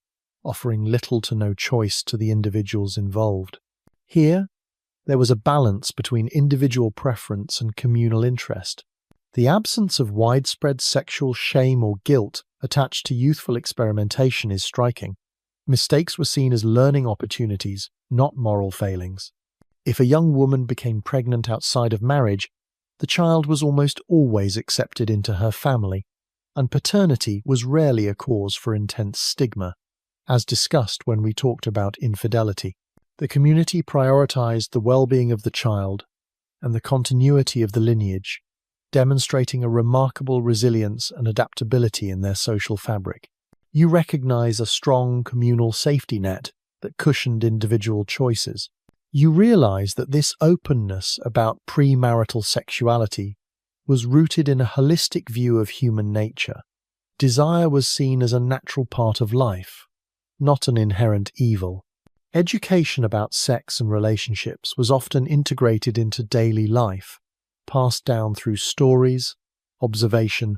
offering little to no choice to the individuals involved. Here, there was a balance between individual preference and communal interest. The absence of widespread sexual shame or guilt attached to youthful experimentation is striking. Mistakes were seen as learning opportunities, not moral failings. If a young woman became pregnant outside of marriage, the child was almost always accepted into her family, and paternity was rarely a cause for intense stigma, as discussed when we talked about infidelity. The community prioritized the well-being of the child and the continuity of the lineage, demonstrating a remarkable resilience and adaptability in their social fabric. You recognize a strong communal safety net that cushioned individual choices. You realize that this openness about premarital sexuality was rooted in a holistic view of human nature. Desire was seen as a natural part of life, not an inherent evil. Education about sex and relationships was often integrated into daily life, passed down through stories, observation,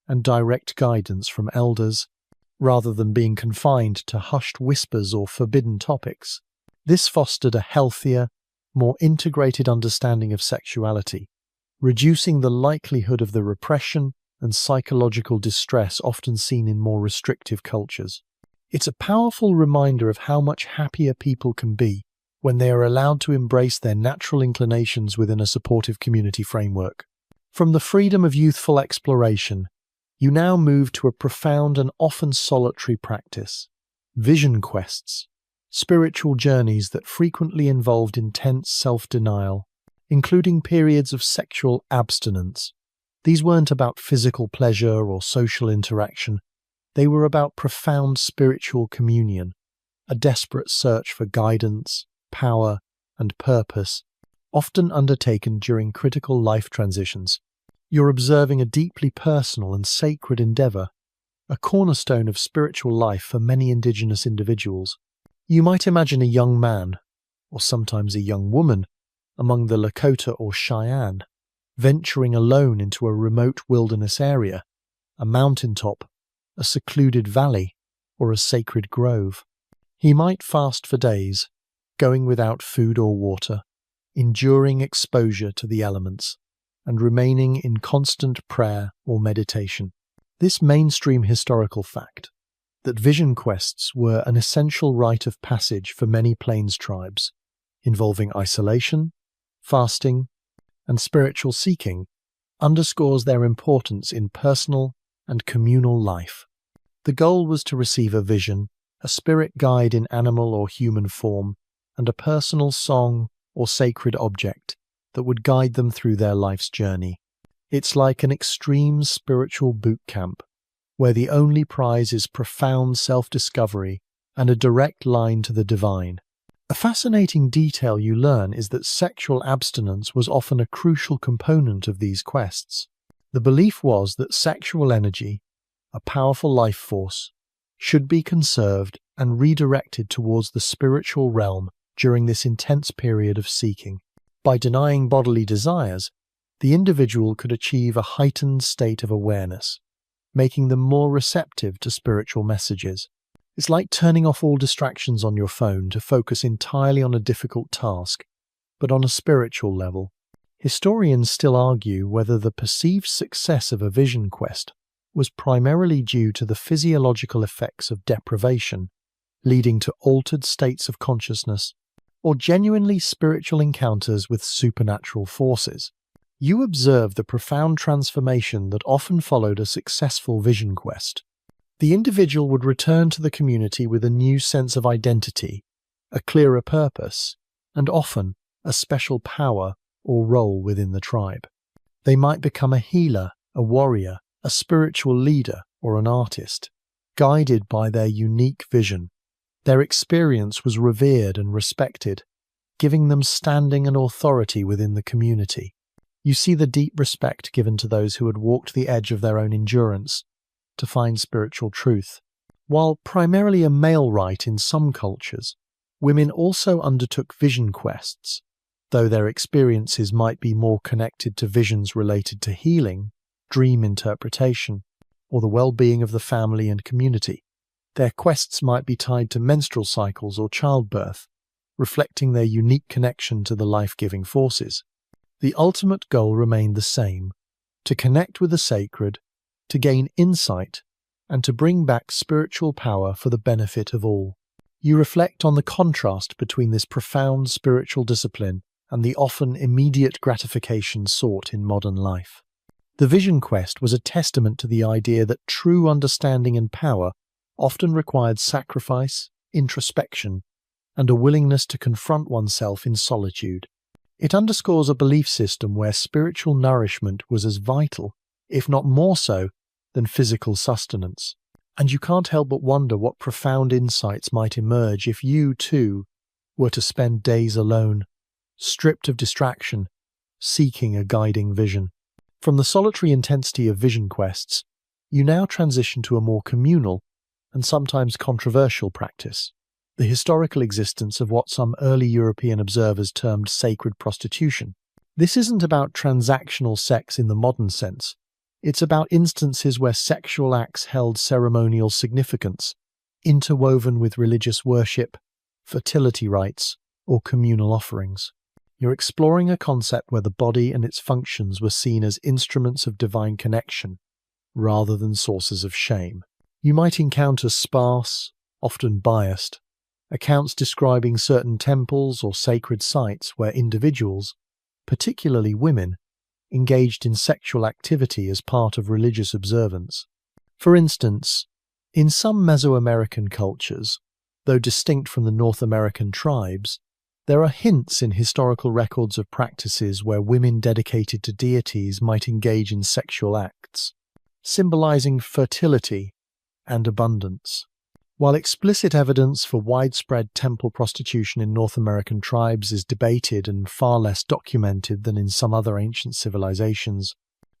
and direct guidance from elders, rather than being confined to hushed whispers or forbidden topics. This fostered a healthier, more integrated understanding of sexuality, reducing the likelihood of the repression and psychological distress often seen in more restrictive cultures. It's a powerful reminder of how much happier people can be when they are allowed to embrace their natural inclinations within a supportive community framework. From the freedom of youthful exploration, you now move to a profound and often solitary practice: vision quests, spiritual journeys that frequently involved intense self-denial, including periods of sexual abstinence. These weren't about physical pleasure or social interaction. They were about profound spiritual communion, a desperate search for guidance, power, and purpose, often undertaken during critical life transitions. You're observing a deeply personal and sacred endeavor, a cornerstone of spiritual life for many Indigenous individuals. You might imagine a young man, or sometimes a young woman, among the Lakota or Cheyenne, venturing alone into a remote wilderness area, a mountaintop, a secluded valley, or a sacred grove. He might fast for days, going without food or water, enduring exposure to the elements, and remaining in constant prayer or meditation. This mainstream historical fact, that vision quests were an essential rite of passage for many Plains tribes, involving isolation, fasting, and spiritual seeking, underscores their importance in personal and communal life. The goal was to receive a vision, a spirit guide in animal or human form, and a personal song or sacred object that would guide them through their life's journey. It's like an extreme spiritual boot camp, where the only prize is profound self-discovery and a direct line to the divine. A fascinating detail you learn is that sexual abstinence was often a crucial component of these quests. The belief was that sexual energy, a powerful life force, should be conserved and redirected towards the spiritual realm during this intense period of seeking. By denying bodily desires, the individual could achieve a heightened state of awareness, making them more receptive to spiritual messages. It's like turning off all distractions on your phone to focus entirely on a difficult task, but on a spiritual level. Historians still argue whether the perceived success of a vision quest was primarily due to the physiological effects of deprivation, leading to altered states of consciousness, or genuinely spiritual encounters with supernatural forces. You observe the profound transformation that often followed a successful vision quest. The individual would return to the community with a new sense of identity, a clearer purpose, and often a special power or role within the tribe. They might become a healer, a warrior, a spiritual leader, or an artist, guided by their unique vision. Their experience was revered and respected, giving them standing and authority within the community. You see the deep respect given to those who had walked the edge of their own endurance to find spiritual truth. While primarily a male rite in some cultures, women also undertook vision quests, though their experiences might be more connected to visions related to healing, dream interpretation, or the well-being of the family and community. Their quests might be tied to menstrual cycles or childbirth, reflecting their unique connection to the life-giving forces. The ultimate goal remained the same: to connect with the sacred, to gain insight, and to bring back spiritual power for the benefit of all. You reflect on the contrast between this profound spiritual discipline and the often immediate gratification sought in modern life. The vision quest was a testament to the idea that true understanding and power often required sacrifice, introspection, and a willingness to confront oneself in solitude. It underscores a belief system where spiritual nourishment was as vital, if not more so, than physical sustenance. And you can't help but wonder what profound insights might emerge if you, too, were to spend days alone, stripped of distraction, seeking a guiding vision. From the solitary intensity of vision quests, you now transition to a more communal and sometimes controversial practice: the historical existence of what some early European observers termed sacred prostitution. This isn't about transactional sex in the modern sense. It's about instances where sexual acts held ceremonial significance, interwoven with religious worship, fertility rites, or communal offerings. You're exploring a concept where the body and its functions were seen as instruments of divine connection, rather than sources of shame. You might encounter sparse, often biased, accounts describing certain temples or sacred sites where individuals, particularly women, engaged in sexual activity as part of religious observance. For instance, in some Mesoamerican cultures, though distinct from the North American tribes, there are hints in historical records of practices where women dedicated to deities might engage in sexual acts, symbolizing fertility and abundance. While explicit evidence for widespread temple prostitution in North American tribes is debated and far less documented than in some other ancient civilizations,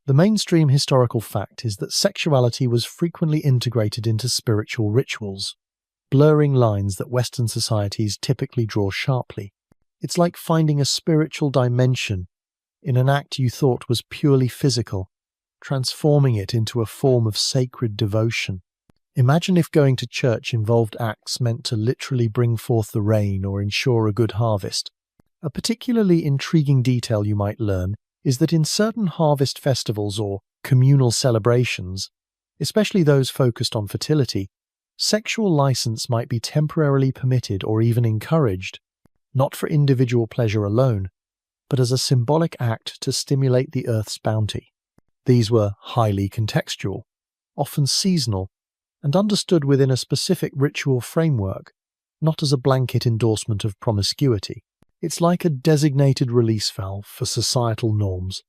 the mainstream historical fact is that sexuality was frequently integrated into spiritual rituals, blurring lines that Western societies typically draw sharply. It's like finding a spiritual dimension in an act you thought was purely physical, transforming it into a form of sacred devotion. Imagine if going to church involved acts meant to literally bring forth the rain or ensure a good harvest. A particularly intriguing detail you might learn is that in certain harvest festivals or communal celebrations, especially those focused on fertility, sexual license might be temporarily permitted or even encouraged, not for individual pleasure alone, but as a symbolic act to stimulate the earth's bounty. These were highly contextual, often seasonal, and understood within a specific ritual framework, not as a blanket endorsement of promiscuity. It's like a designated release valve for societal norms,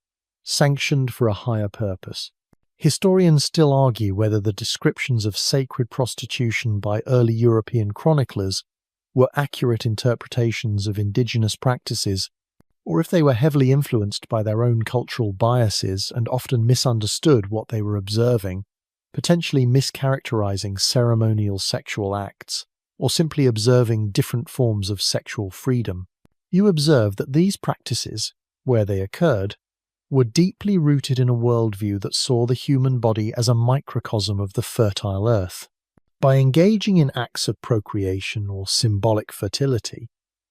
sanctioned for a higher purpose. Historians still argue whether the descriptions of sacred prostitution by early European chroniclers were accurate interpretations of indigenous practices, or if they were heavily influenced by their own cultural biases and often misunderstood what they were observing, potentially mischaracterizing ceremonial sexual acts, or simply observing different forms of sexual freedom. You observe that these practices, where they occurred, were deeply rooted in a worldview that saw the human body as a microcosm of the fertile earth. By engaging in acts of procreation or symbolic fertility,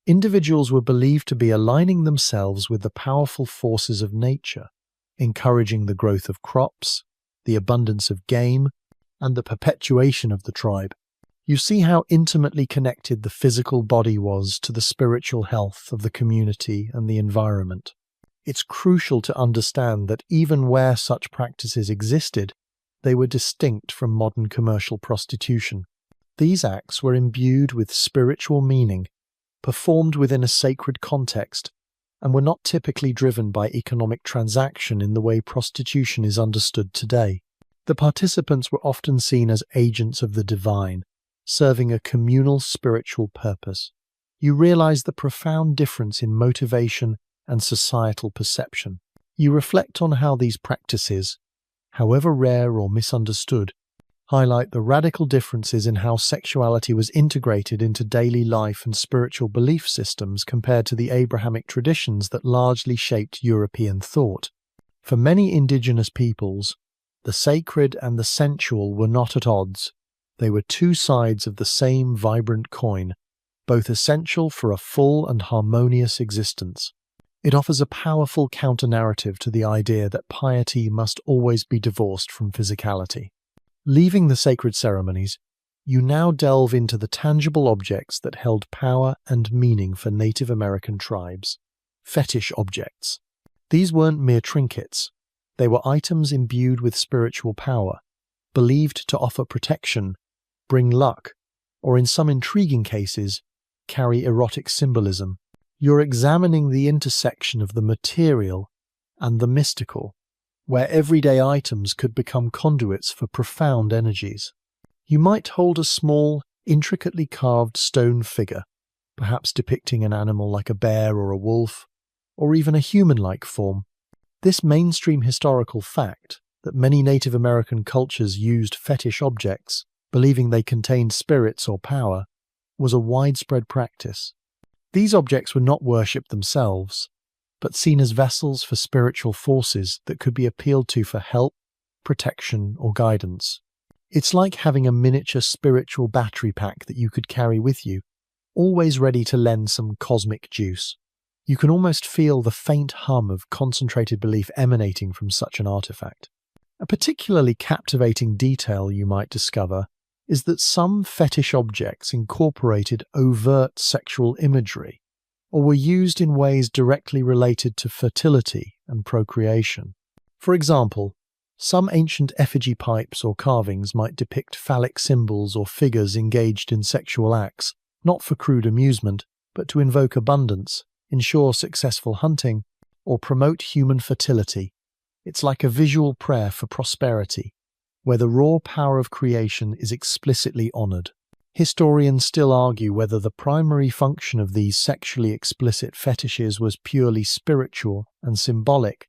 individuals were believed to be aligning themselves with the powerful forces of nature, encouraging the growth of crops, the abundance of game, and the perpetuation of the tribe. You see how intimately connected the physical body was to the spiritual health of the community and the environment. It's crucial to understand that even where such practices existed, they were distinct from modern commercial prostitution. These acts were imbued with spiritual meaning, performed within a sacred context, and were not typically driven by economic transaction in the way prostitution is understood today. The participants were often seen as agents of the divine, serving a communal spiritual purpose. You realize the profound difference in motivation and societal perception. You reflect on how these practices, however rare or misunderstood, highlight the radical differences in how sexuality was integrated into daily life and spiritual belief systems compared to the Abrahamic traditions that largely shaped European thought. For many indigenous peoples, the sacred and the sensual were not at odds. They were two sides of the same vibrant coin, both essential for a full and harmonious existence. It offers a powerful counter-narrative to the idea that piety must always be divorced from physicality. Leaving the sacred ceremonies, you now delve into the tangible objects that held power and meaning for Native American tribes. Fetish objects. These weren't mere trinkets. They were items imbued with spiritual power, believed to offer protection, bring luck, or in some intriguing cases, carry erotic symbolism. You're examining the intersection of the material and the mystical, where everyday items could become conduits for profound energies. You might hold a small, intricately carved stone figure, perhaps depicting an animal like a bear or a wolf, or even a human-like form. This mainstream historical fact that many Native American cultures used fetish objects, believing they contained spirits or power, was a widespread practice. These objects were not worshipped themselves, but seen as vessels for spiritual forces that could be appealed to for help, protection, or guidance. It's like having a miniature spiritual battery pack that you could carry with you, always ready to lend some cosmic juice. You can almost feel the faint hum of concentrated belief emanating from such an artifact. A particularly captivating detail you might discover is that some fetish objects incorporated overt sexual imagery, or were used in ways directly related to fertility and procreation. For example, some ancient effigy pipes or carvings might depict phallic symbols or figures engaged in sexual acts, not for crude amusement, but to invoke abundance, ensure successful hunting, or promote human fertility. It's like a visual prayer for prosperity, where the raw power of creation is explicitly honored. Historians still argue whether the primary function of these sexually explicit fetishes was purely spiritual and symbolic,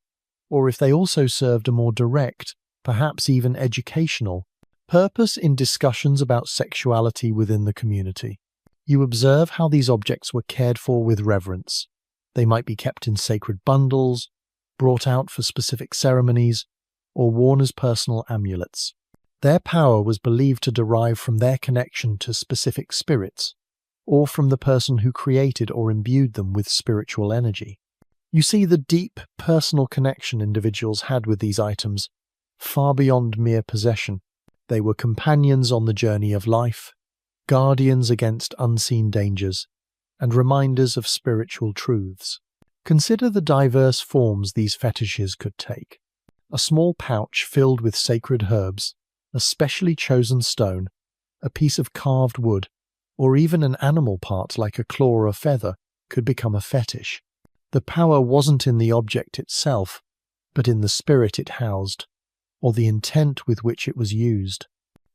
or if they also served a more direct, perhaps even educational, purpose in discussions about sexuality within the community. You observe how these objects were cared for with reverence. They might be kept in sacred bundles, brought out for specific ceremonies, or worn as personal amulets. Their power was believed to derive from their connection to specific spirits, or from the person who created or imbued them with spiritual energy. You see the deep personal connection individuals had with these items, far beyond mere possession. They were companions on the journey of life, guardians against unseen dangers, and reminders of spiritual truths. Consider the diverse forms these fetishes could take. A small pouch filled with sacred herbs, a specially chosen stone, a piece of carved wood, or even an animal part like a claw or a feather could become a fetish. The power wasn't in the object itself, but in the spirit it housed, or the intent with which it was used.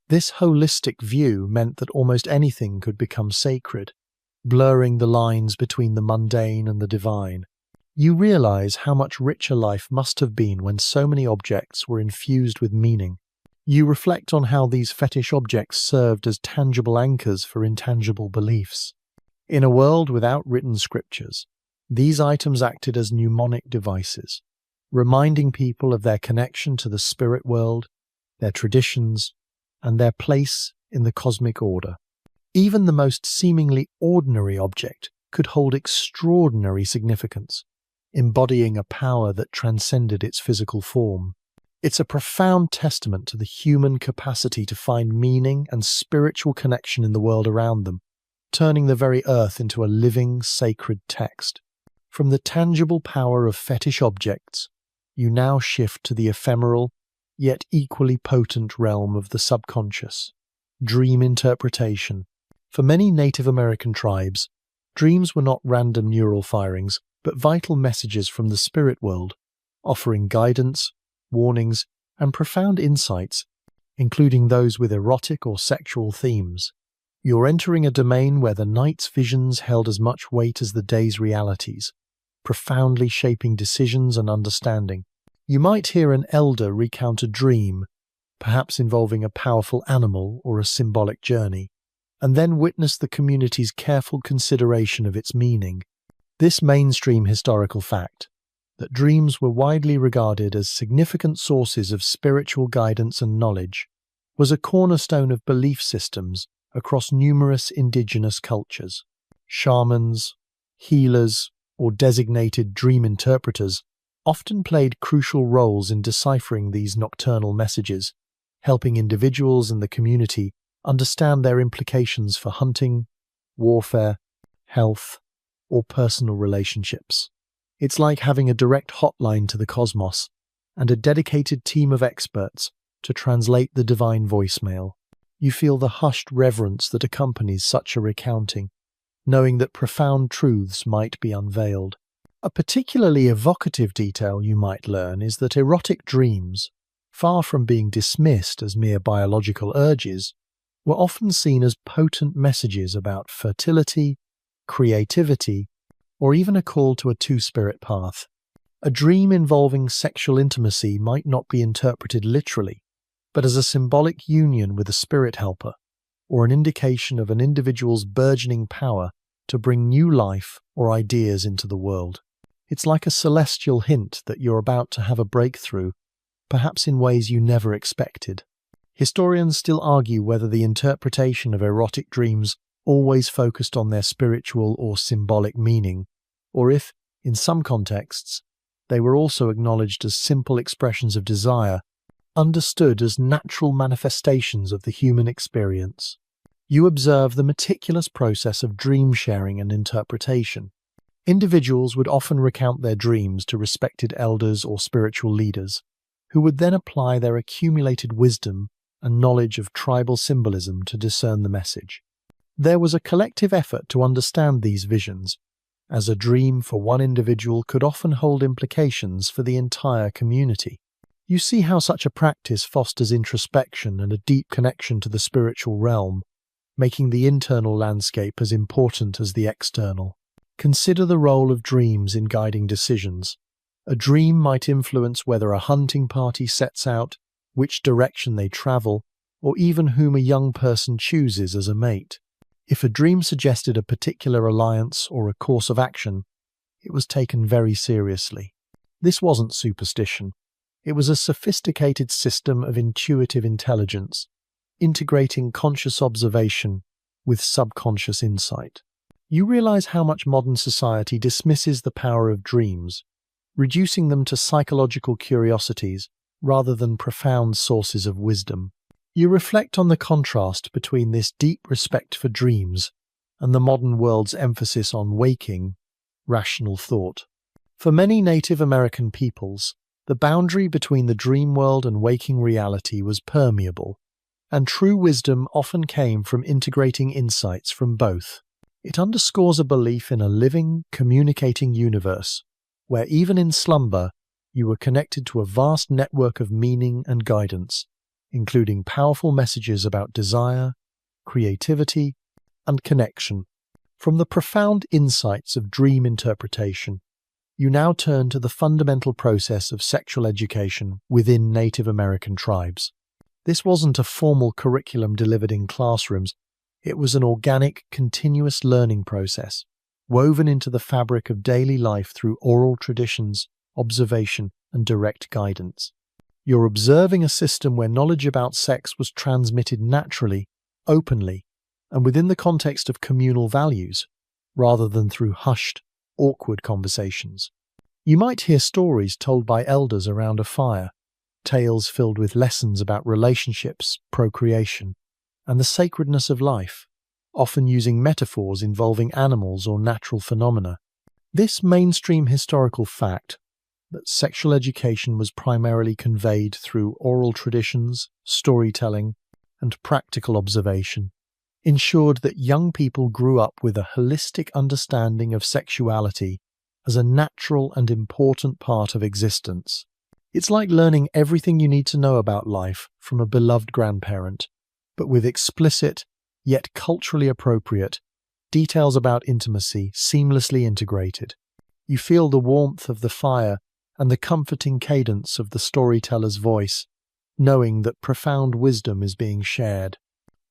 This holistic view meant that almost anything could become sacred, blurring the lines between the mundane and the divine. You realize how much richer life must have been when so many objects were infused with meaning. You reflect on how these fetish objects served as tangible anchors for intangible beliefs. In a world without written scriptures, these items acted as mnemonic devices, reminding people of their connection to the spirit world, their traditions, and their place in the cosmic order. Even the most seemingly ordinary object could hold extraordinary significance, embodying a power that transcended its physical form. It's a profound testament to the human capacity to find meaning and spiritual connection in the world around them, turning the very earth into a living, sacred text. From the tangible power of fetish objects, you now shift to the ephemeral, yet equally potent realm of the subconscious, dream interpretation. For many Native American tribes, dreams were not random neural firings, but vital messages from the spirit world, offering guidance, warnings, and profound insights, including those with erotic or sexual themes. You're entering a domain where the night's visions held as much weight as the day's realities, profoundly shaping decisions and understanding. You might hear an elder recount a dream, perhaps involving a powerful animal or a symbolic journey, and then witness the community's careful consideration of its meaning. This mainstream historical fact, that dreams were widely regarded as significant sources of spiritual guidance and knowledge, was a cornerstone of belief systems across numerous indigenous cultures. Shamans, healers, or designated dream interpreters often played crucial roles in deciphering these nocturnal messages, helping individuals and the community understand their implications for hunting, warfare, health, or personal relationships. It's like having a direct hotline to the cosmos and a dedicated team of experts to translate the divine voicemail. You feel the hushed reverence that accompanies such a recounting, knowing that profound truths might be unveiled. A particularly evocative detail you might learn is that erotic dreams, far from being dismissed as mere biological urges, were often seen as potent messages about fertility, creativity, or even a call to a two-spirit path. A dream involving sexual intimacy might not be interpreted literally, but as a symbolic union with a spirit helper, or an indication of an individual's burgeoning power to bring new life or ideas into the world. It's like a celestial hint that you're about to have a breakthrough, perhaps in ways you never expected. Historians still argue whether the interpretation of erotic dreams always focused on their spiritual or symbolic meaning, or if, in some contexts, they were also acknowledged as simple expressions of desire, understood as natural manifestations of the human experience. You observe the meticulous process of dream sharing and interpretation. Individuals would often recount their dreams to respected elders or spiritual leaders, who would then apply their accumulated wisdom and knowledge of tribal symbolism to discern the message. There was a collective effort to understand these visions, as a dream for one individual could often hold implications for the entire community. You see how such a practice fosters introspection and a deep connection to the spiritual realm, making the internal landscape as important as the external. Consider the role of dreams in guiding decisions. A dream might influence whether a hunting party sets out, which direction they travel, or even whom a young person chooses as a mate. If a dream suggested a particular alliance or a course of action, it was taken very seriously. This wasn't superstition. It was a sophisticated system of intuitive intelligence, integrating conscious observation with subconscious insight. You realize how much modern society dismisses the power of dreams, reducing them to psychological curiosities rather than profound sources of wisdom. You reflect on the contrast between this deep respect for dreams and the modern world's emphasis on waking, rational thought. For many Native American peoples, the boundary between the dream world and waking reality was permeable, and true wisdom often came from integrating insights from both. It underscores a belief in a living, communicating universe, where even in slumber, you were connected to a vast network of meaning and guidance, including powerful messages about desire, creativity, and connection. From the profound insights of dream interpretation, you now turn to the fundamental process of sexual education within Native American tribes. This wasn't a formal curriculum delivered in classrooms. It was an organic, continuous learning process, woven into the fabric of daily life through oral traditions, observation, and direct guidance. You're observing a system where knowledge about sex was transmitted naturally, openly, and within the context of communal values, rather than through hushed, awkward conversations. You might hear stories told by elders around a fire, tales filled with lessons about relationships, procreation, and the sacredness of life, often using metaphors involving animals or natural phenomena. This mainstream historical fact that sexual education was primarily conveyed through oral traditions, storytelling, and practical observation, ensured that young people grew up with a holistic understanding of sexuality as a natural and important part of existence. It's like learning everything you need to know about life from a beloved grandparent, but with explicit, yet culturally appropriate, details about intimacy seamlessly integrated. You feel the warmth of the fire and the comforting cadence of the storyteller's voice, knowing that profound wisdom is being shared.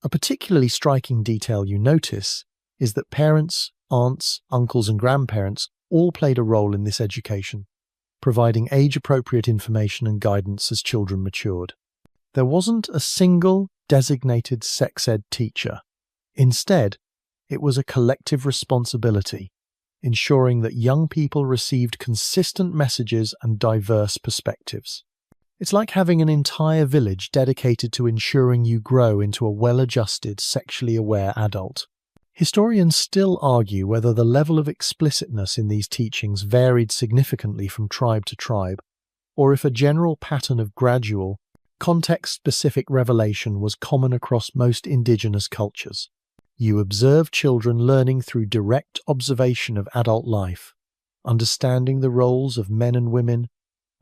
A particularly striking detail you notice is that parents, aunts, uncles, and grandparents all played a role in this education, providing age-appropriate information and guidance as children matured. There wasn't a single designated sex ed teacher. Instead, it was a collective responsibility, ensuring that young people received consistent messages and diverse perspectives. It's like having an entire village dedicated to ensuring you grow into a well-adjusted, sexually aware adult. Historians still argue whether the level of explicitness in these teachings varied significantly from tribe to tribe, or if a general pattern of gradual, context-specific revelation was common across most Indigenous cultures. You observe children learning through direct observation of adult life, understanding the roles of men and women,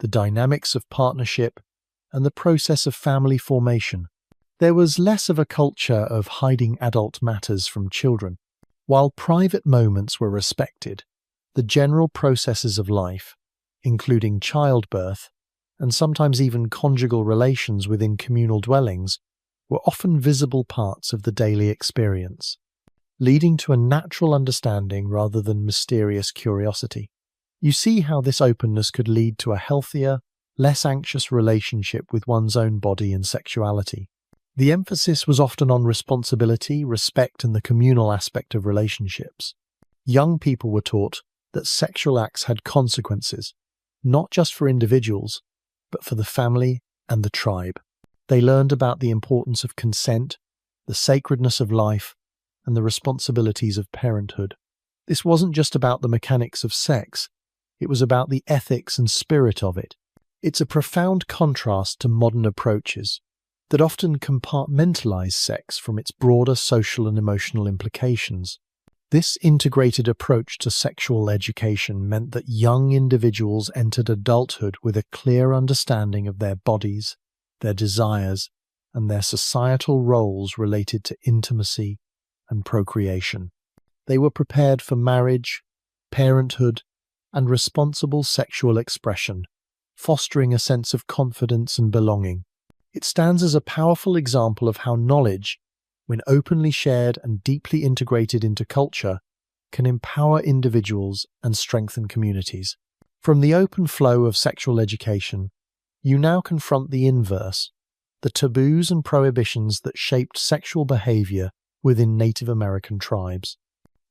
the dynamics of partnership, and the process of family formation. There was less of a culture of hiding adult matters from children. While private moments were respected, the general processes of life, including childbirth, and sometimes even conjugal relations within communal dwellings, were often visible parts of the daily experience, leading to a natural understanding rather than mysterious curiosity. You see how this openness could lead to a healthier, less anxious relationship with one's own body and sexuality. The emphasis was often on responsibility, respect, and the communal aspect of relationships. Young people were taught that sexual acts had consequences, not just for individuals, but for the family and the tribe. They learned about the importance of consent, the sacredness of life, and the responsibilities of parenthood. This wasn't just about the mechanics of sex, it was about the ethics and spirit of it. It's a profound contrast to modern approaches that often compartmentalize sex from its broader social and emotional implications. This integrated approach to sexual education meant that young individuals entered adulthood with a clear understanding of their bodies, their desires, and their societal roles related to intimacy and procreation. They were prepared for marriage, parenthood, and responsible sexual expression, fostering a sense of confidence and belonging. It stands as a powerful example of how knowledge, when openly shared and deeply integrated into culture, can empower individuals and strengthen communities. From the open flow of sexual education, you now confront the inverse, the taboos and prohibitions that shaped sexual behavior within Native American tribes.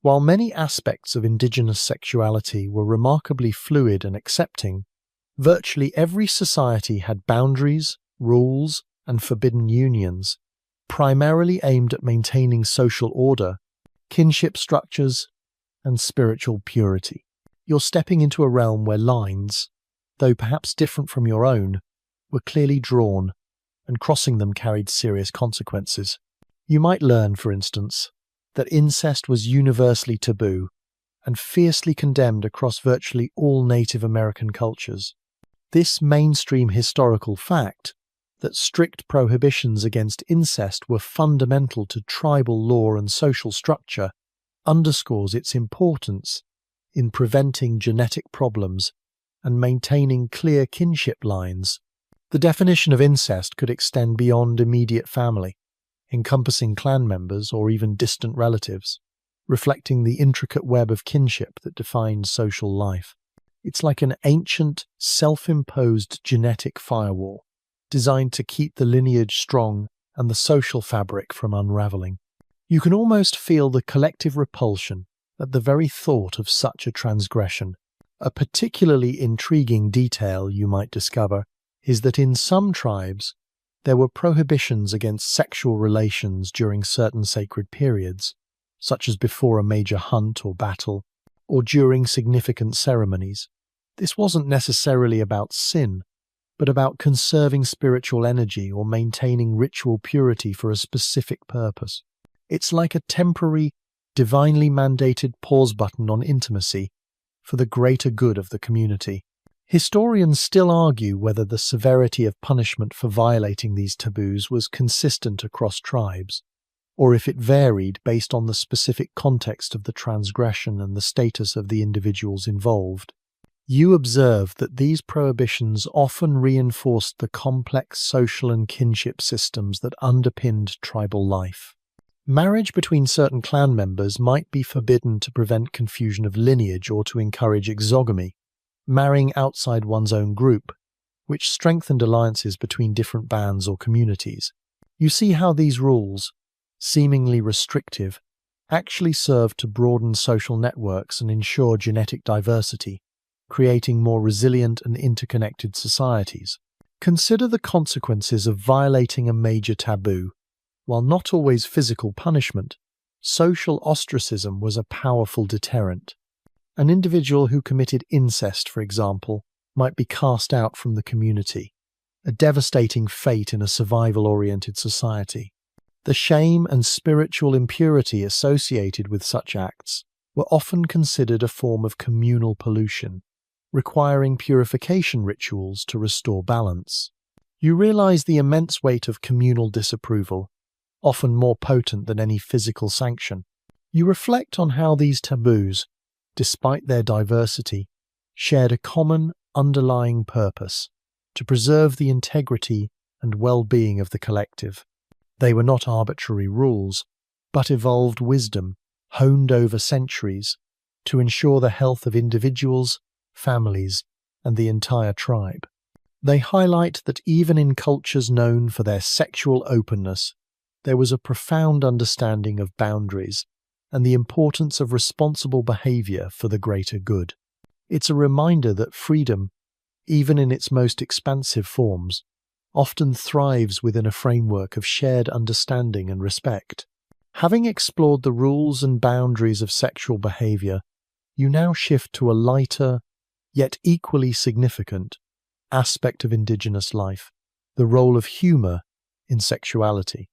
While many aspects of Indigenous sexuality were remarkably fluid and accepting, virtually every society had boundaries, rules, and forbidden unions, primarily aimed at maintaining social order, kinship structures, and spiritual purity. You're stepping into a realm where lines, though perhaps different from your own, were clearly drawn, and crossing them carried serious consequences. You might learn, for instance, that incest was universally taboo and fiercely condemned across virtually all Native American cultures. This mainstream historical fact, that strict prohibitions against incest were fundamental to tribal law and social structure, underscores its importance in preventing genetic problems and maintaining clear kinship lines. The definition of incest could extend beyond immediate family, encompassing clan members or even distant relatives, reflecting the intricate web of kinship that defined social life. It's like an ancient, self-imposed genetic firewall, designed to keep the lineage strong and the social fabric from unraveling. You can almost feel the collective repulsion at the very thought of such a transgression. A particularly intriguing detail you might discover is that in some tribes, there were prohibitions against sexual relations during certain sacred periods, such as before a major hunt or battle, or during significant ceremonies. This wasn't necessarily about sin, but about conserving spiritual energy or maintaining ritual purity for a specific purpose. It's like a temporary, divinely mandated pause button on intimacy, for the greater good of the community. Historians still argue whether the severity of punishment for violating these taboos was consistent across tribes, or if it varied based on the specific context of the transgression and the status of the individuals involved. You observe that these prohibitions often reinforced the complex social and kinship systems that underpinned tribal life. Marriage between certain clan members might be forbidden to prevent confusion of lineage or to encourage exogamy, marrying outside one's own group, which strengthened alliances between different bands or communities. You see how these rules, seemingly restrictive, actually served to broaden social networks and ensure genetic diversity, creating more resilient and interconnected societies. Consider the consequences of violating a major taboo. While not always physical punishment, social ostracism was a powerful deterrent. An individual who committed incest, for example, might be cast out from the community, a devastating fate in a survival-oriented society. The shame and spiritual impurity associated with such acts were often considered a form of communal pollution, requiring purification rituals to restore balance. You realize the immense weight of communal disapproval, often more potent than any physical sanction. You reflect on how these taboos, despite their diversity, shared a common underlying purpose: to preserve the integrity and well-being of the collective. They were not arbitrary rules, but evolved wisdom, honed over centuries, to ensure the health of individuals, families, and the entire tribe. They highlight that even in cultures known for their sexual openness, there was a profound understanding of boundaries and the importance of responsible behavior for the greater good. It's a reminder that freedom, even in its most expansive forms, often thrives within a framework of shared understanding and respect. Having explored the rules and boundaries of sexual behavior, you now shift to a lighter, yet equally significant, aspect of Indigenous life: the role of humour in sexuality.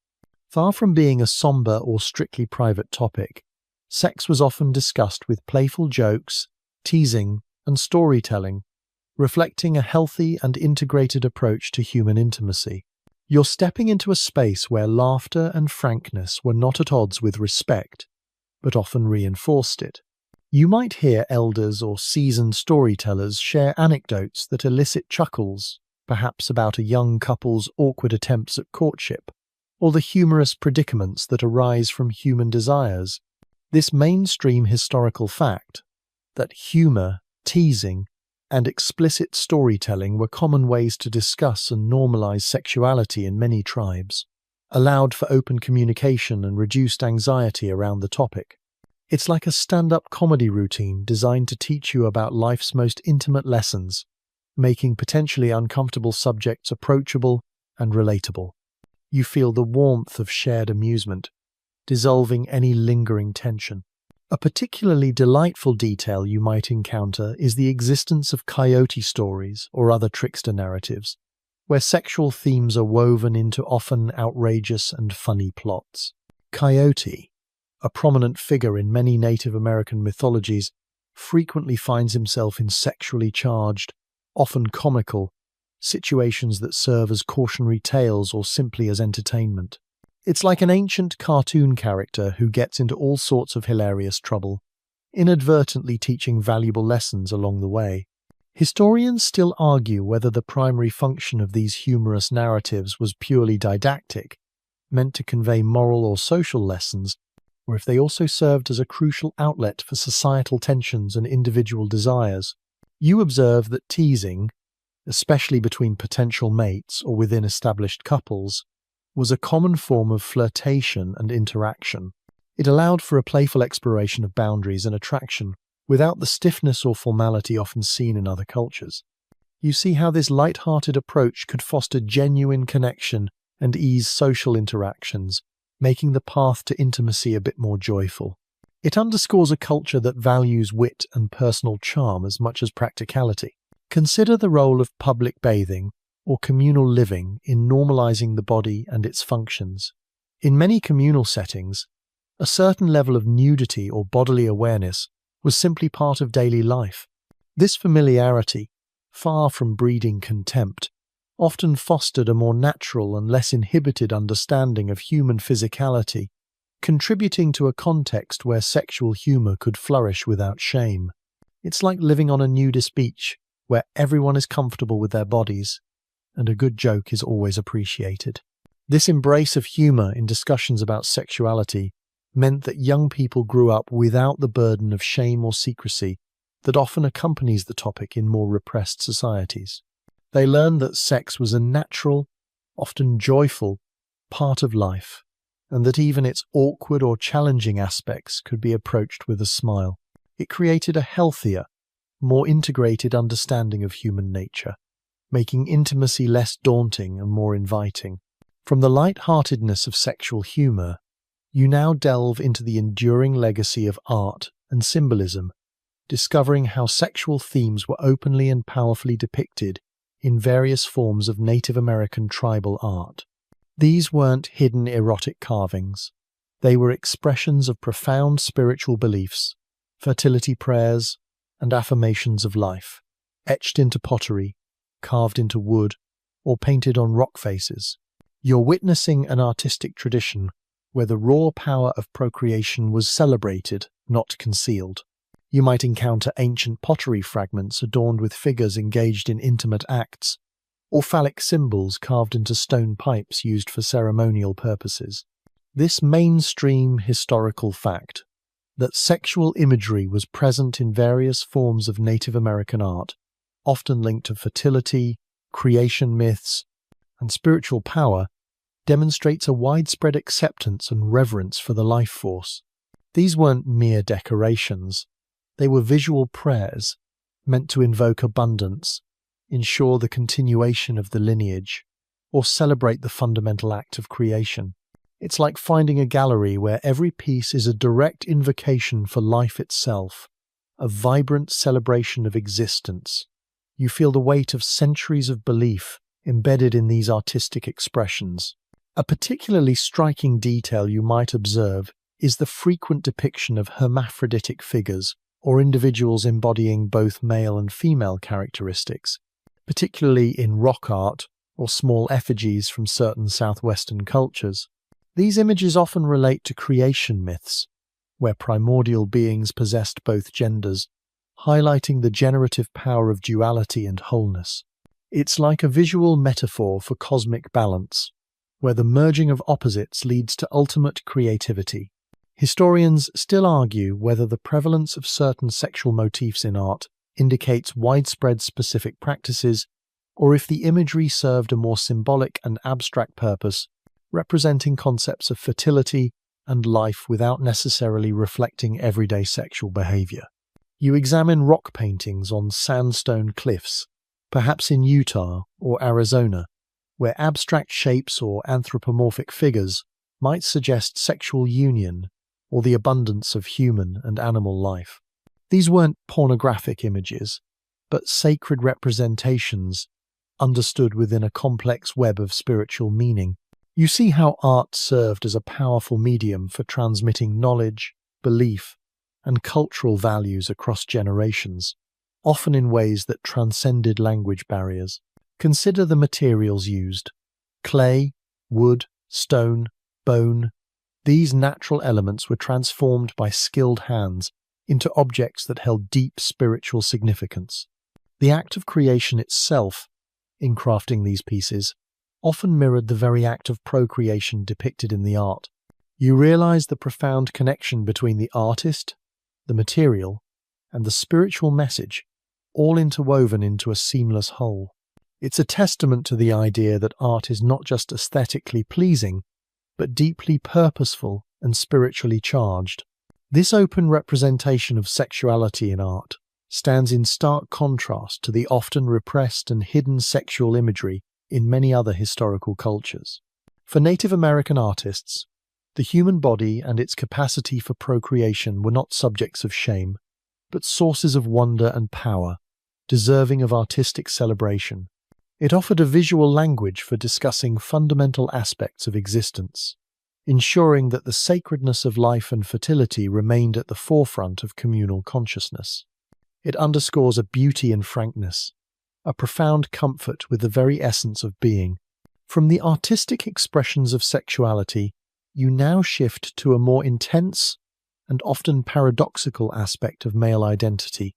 Far from being a sombre or strictly private topic, sex was often discussed with playful jokes, teasing, and storytelling, reflecting a healthy and integrated approach to human intimacy. You're stepping into a space where laughter and frankness were not at odds with respect, but often reinforced it. You might hear elders or seasoned storytellers share anecdotes that elicit chuckles, perhaps about a young couple's awkward attempts at courtship, or the humorous predicaments that arise from human desires. This mainstream historical fact, that humour, teasing, and explicit storytelling were common ways to discuss and normalize sexuality in many tribes, allowed for open communication and reduced anxiety around the topic. It's like a stand-up comedy routine designed to teach you about life's most intimate lessons, making potentially uncomfortable subjects approachable and relatable. You feel the warmth of shared amusement, dissolving any lingering tension. A particularly delightful detail you might encounter is the existence of coyote stories or other trickster narratives, where sexual themes are woven into often outrageous and funny plots. Coyote, a prominent figure in many Native American mythologies, frequently finds himself in sexually charged, often comical, situations that serve as cautionary tales or simply as entertainment. It's like an ancient cartoon character who gets into all sorts of hilarious trouble, inadvertently teaching valuable lessons along the way. Historians still argue whether the primary function of these humorous narratives was purely didactic, meant to convey moral or social lessons, or if they also served as a crucial outlet for societal tensions and individual desires. You observe that teasing, especially between potential mates or within established couples, was a common form of flirtation and interaction. It allowed for a playful exploration of boundaries and attraction, without the stiffness or formality often seen in other cultures. You see how this light-hearted approach could foster genuine connection and ease social interactions, making the path to intimacy a bit more joyful. It underscores a culture that values wit and personal charm as much as practicality. Consider the role of public bathing or communal living in normalizing the body and its functions. In many communal settings, a certain level of nudity or bodily awareness was simply part of daily life. This familiarity, far from breeding contempt, often fostered a more natural and less inhibited understanding of human physicality, contributing to a context where sexual humor could flourish without shame. It's like living on a nudist beach, where everyone is comfortable with their bodies, and a good joke is always appreciated. This embrace of humor in discussions about sexuality meant that young people grew up without the burden of shame or secrecy that often accompanies the topic in more repressed societies. They learned that sex was a natural, often joyful, part of life, and that even its awkward or challenging aspects could be approached with a smile. It created a healthier, more integrated understanding of human nature, making intimacy less daunting and more inviting. From the light-heartedness of sexual humor, you now delve into the enduring legacy of art and symbolism, discovering how sexual themes were openly and powerfully depicted in various forms of Native American tribal art. These weren't hidden erotic carvings. They were expressions of profound spiritual beliefs, fertility prayers, and affirmations of life, etched into pottery, carved into wood, or painted on rock faces. You're witnessing an artistic tradition where the raw power of procreation was celebrated, not concealed. You might encounter ancient pottery fragments adorned with figures engaged in intimate acts, or phallic symbols carved into stone pipes used for ceremonial purposes. This mainstream historical fact that sexual imagery was present in various forms of Native American art, often linked to fertility, creation myths, and spiritual power, demonstrates a widespread acceptance and reverence for the life force. These weren't mere decorations. They were visual prayers meant to invoke abundance, ensure the continuation of the lineage, or celebrate the fundamental act of creation. It's like finding a gallery where every piece is a direct invocation for life itself, a vibrant celebration of existence. You feel the weight of centuries of belief embedded in these artistic expressions. A particularly striking detail you might observe is the frequent depiction of hermaphroditic figures, or individuals embodying both male and female characteristics, particularly in rock art or small effigies from certain southwestern cultures. These images often relate to creation myths, where primordial beings possessed both genders, highlighting the generative power of duality and wholeness. It's like a visual metaphor for cosmic balance, where the merging of opposites leads to ultimate creativity. Historians still argue whether the prevalence of certain sexual motifs in art indicates widespread specific practices, or if the imagery served a more symbolic and abstract purpose, representing concepts of fertility and life without necessarily reflecting everyday sexual behavior. You examine rock paintings on sandstone cliffs, perhaps in Utah or Arizona, where abstract shapes or anthropomorphic figures might suggest sexual union or the abundance of human and animal life. These weren't pornographic images, but sacred representations understood within a complex web of spiritual meaning. You see how art served as a powerful medium for transmitting knowledge, belief, and cultural values across generations, often in ways that transcended language barriers. Consider the materials used: clay, wood, stone, bone. These natural elements were transformed by skilled hands into objects that held deep spiritual significance. The act of creation itself, in crafting these pieces, often mirrored the very act of procreation depicted in the art. You realize the profound connection between the artist, the material, and the spiritual message, all interwoven into a seamless whole. It's a testament to the idea that art is not just aesthetically pleasing, but deeply purposeful and spiritually charged. This open representation of sexuality in art stands in stark contrast to the often repressed and hidden sexual imagery in many other historical cultures. For Native American artists, the human body and its capacity for procreation were not subjects of shame, but sources of wonder and power, deserving of artistic celebration. It offered a visual language for discussing fundamental aspects of existence. ensuring that the sacredness of life and fertility remained at the forefront of communal consciousness. It underscores a beauty and frankness, a profound comfort with the very essence of being. From the artistic expressions of sexuality, you now shift to a more intense and often paradoxical aspect of male identity,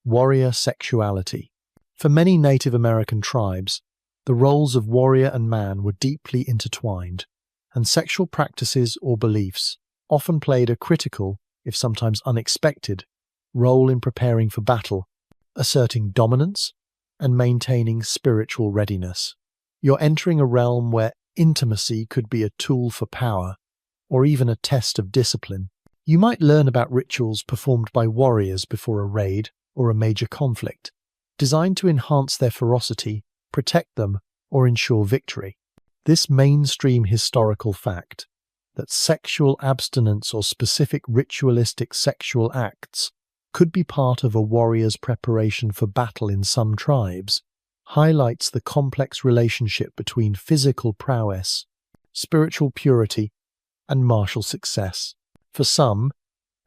warrior sexuality. For many Native American tribes, the roles of warrior and man were deeply intertwined, and sexual practices or beliefs often played a critical, if sometimes unexpected, role in preparing for battle, asserting dominance, and maintaining spiritual readiness. You're entering a realm where intimacy could be a tool for power, or even a test of discipline. You might learn about rituals performed by warriors before a raid or a major conflict, designed to enhance their ferocity, protect them, or ensure victory. This mainstream historical fact that sexual abstinence or specific ritualistic sexual acts could be part of a warrior's preparation for battle in some tribes highlights the complex relationship between physical prowess, spiritual purity, and martial success. For some,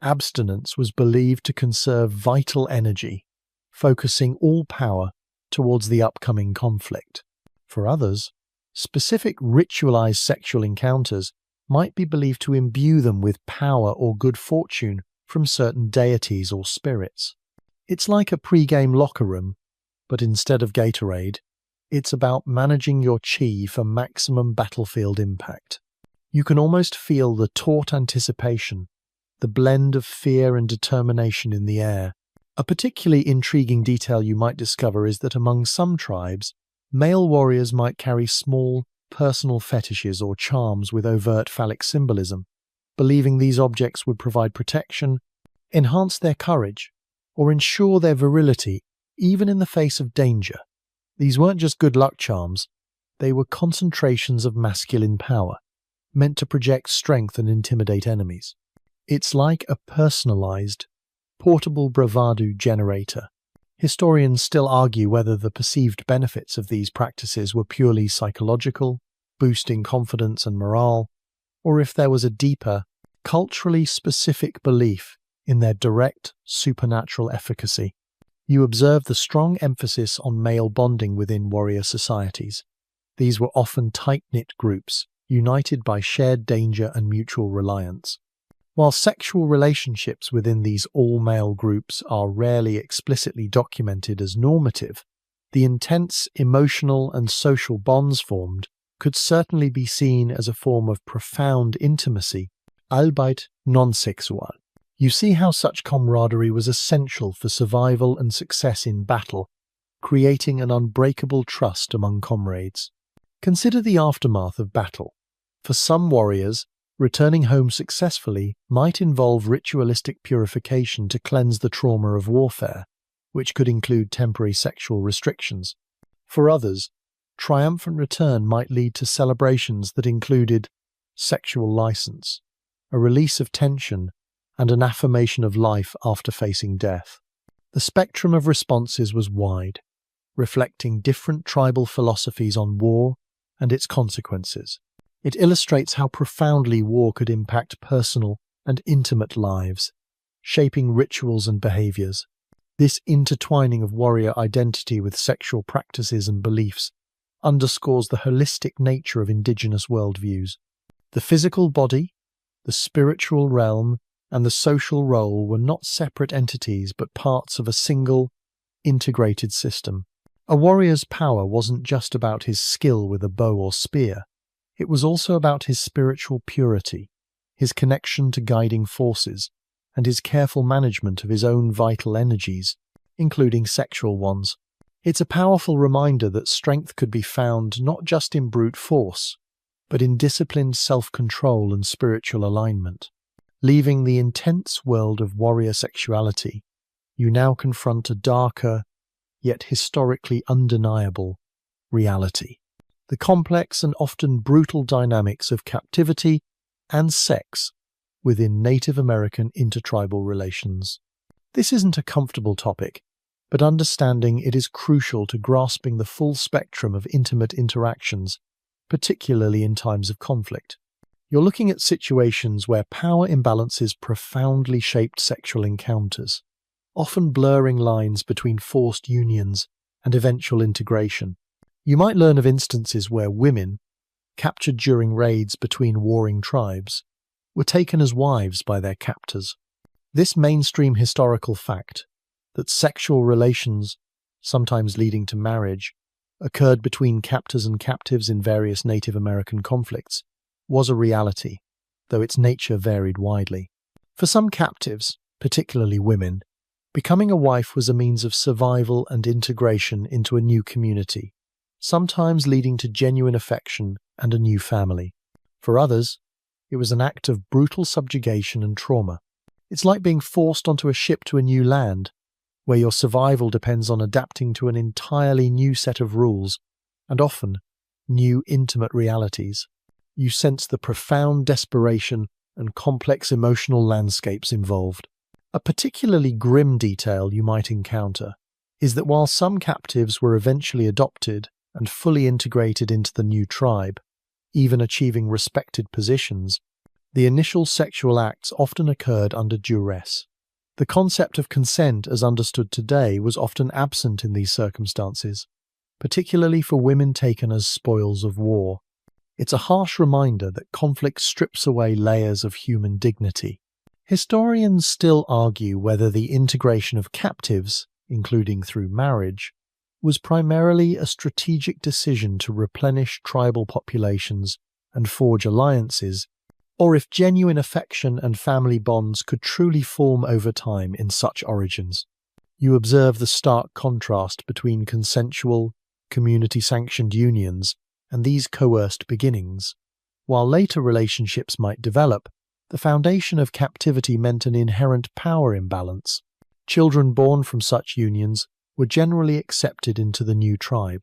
abstinence was believed to conserve vital energy, focusing all power towards the upcoming conflict. For others, specific ritualized sexual encounters might be believed to imbue them with power or good fortune from certain deities or spirits. It's like a pre-game locker room, but instead of Gatorade, it's about managing your chi for maximum battlefield impact. You can almost feel the taut anticipation, the blend of fear and determination in the air. A particularly intriguing detail you might discover is that among some tribes, male warriors might carry small, personal fetishes or charms with overt phallic symbolism, believing these objects would provide protection, enhance their courage, or ensure their virility even in the face of danger. These weren't just good luck charms, they were concentrations of masculine power, meant to project strength and intimidate enemies. It's like a personalized, portable bravado generator. Historians still argue whether the perceived benefits of these practices were purely psychological, boosting confidence and morale, or if there was a deeper, culturally specific belief in their direct, supernatural efficacy. You observe the strong emphasis on male bonding within warrior societies. These were often tight-knit groups, united by shared danger and mutual reliance. While sexual relationships within these all-male groups are rarely explicitly documented as normative, the intense emotional and social bonds formed could certainly be seen as a form of profound intimacy, albeit non-sexual. You see how such camaraderie was essential for survival and success in battle, creating an unbreakable trust among comrades. Consider the aftermath of battle. For some warriors, returning home successfully might involve ritualistic purification to cleanse the trauma of warfare, which could include temporary sexual restrictions. For others, triumphant return might lead to celebrations that included sexual license, a release of tension, and an affirmation of life after facing death. The spectrum of responses was wide, reflecting different tribal philosophies on war and its consequences. It illustrates how profoundly war could impact personal and intimate lives, shaping rituals and behaviors. This intertwining of warrior identity with sexual practices and beliefs underscores the holistic nature of Indigenous worldviews. The physical body, the spiritual realm, and the social role were not separate entities but parts of a single, integrated system. A warrior's power wasn't just about his skill with a bow or spear. It was also about his spiritual purity, his connection to guiding forces, and his careful management of his own vital energies, including sexual ones. It's a powerful reminder that strength could be found not just in brute force, but in disciplined self-control and spiritual alignment. Leaving the intense world of warrior sexuality, you now confront a darker, yet historically undeniable, reality. The complex and often brutal dynamics of captivity and sex within Native American intertribal relations. This isn't a comfortable topic, but understanding it is crucial to grasping the full spectrum of intimate interactions, particularly in times of conflict. You're looking at situations where power imbalances profoundly shaped sexual encounters, often blurring lines between forced unions and eventual integration. You might learn of instances where women, captured during raids between warring tribes, were taken as wives by their captors. This mainstream historical fact that sexual relations, sometimes leading to marriage, occurred between captors and captives in various Native American conflicts was a reality, though its nature varied widely. For some captives, particularly women, becoming a wife was a means of survival and integration into a new community, sometimes leading to genuine affection and a new family. For others, it was an act of brutal subjugation and trauma. It's like being forced onto a ship to a new land, where your survival depends on adapting to an entirely new set of rules, and often new intimate realities. You sense the profound desperation and complex emotional landscapes involved. A particularly grim detail you might encounter is that while some captives were eventually adopted and fully integrated into the new tribe, even achieving respected positions, the initial sexual acts often occurred under duress. The concept of consent as understood today was often absent in these circumstances, particularly for women taken as spoils of war. It's a harsh reminder that conflict strips away layers of human dignity. Historians still argue whether the integration of captives, including through marriage, was primarily a strategic decision to replenish tribal populations and forge alliances, or if genuine affection and family bonds could truly form over time in such origins. You observe the stark contrast between consensual, community-sanctioned unions and these coerced beginnings. While later relationships might develop, the foundation of captivity meant an inherent power imbalance. Children born from such unions were generally accepted into the new tribe,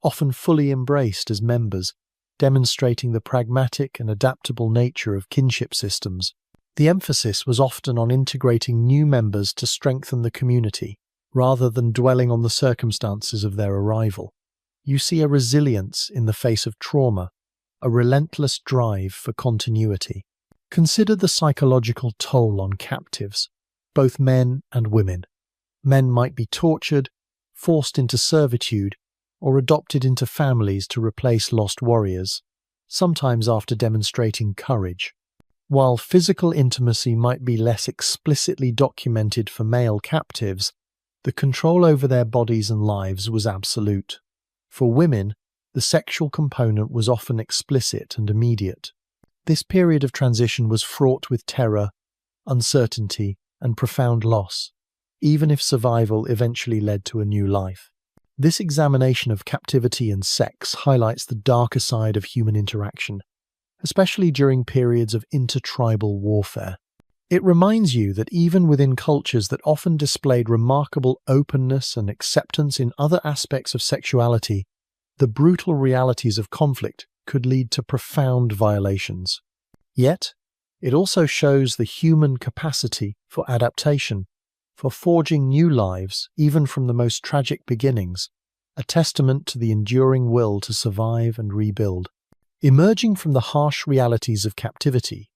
often fully embraced as members, demonstrating the pragmatic and adaptable nature of kinship systems. The emphasis was often on integrating new members to strengthen the community, rather than dwelling on the circumstances of their arrival. You see a resilience in the face of trauma, a relentless drive for continuity. Consider the psychological toll on captives, both men and women. Men might be tortured, forced into servitude, or adopted into families to replace lost warriors, sometimes after demonstrating courage. While physical intimacy might be less explicitly documented for male captives, the control over their bodies and lives was absolute. For women, the sexual component was often explicit and immediate. This period of transition was fraught with terror, uncertainty, and profound loss, even if survival eventually led to a new life. This examination of captivity and sex highlights the darker side of human interaction, especially during periods of intertribal warfare. It reminds you that even within cultures that often displayed remarkable openness and acceptance in other aspects of sexuality, the brutal realities of conflict could lead to profound violations. Yet, it also shows the human capacity for adaptation, for forging new lives, even from the most tragic beginnings, a testament to the enduring will to survive and rebuild. Emerging from the harsh realities of captivity,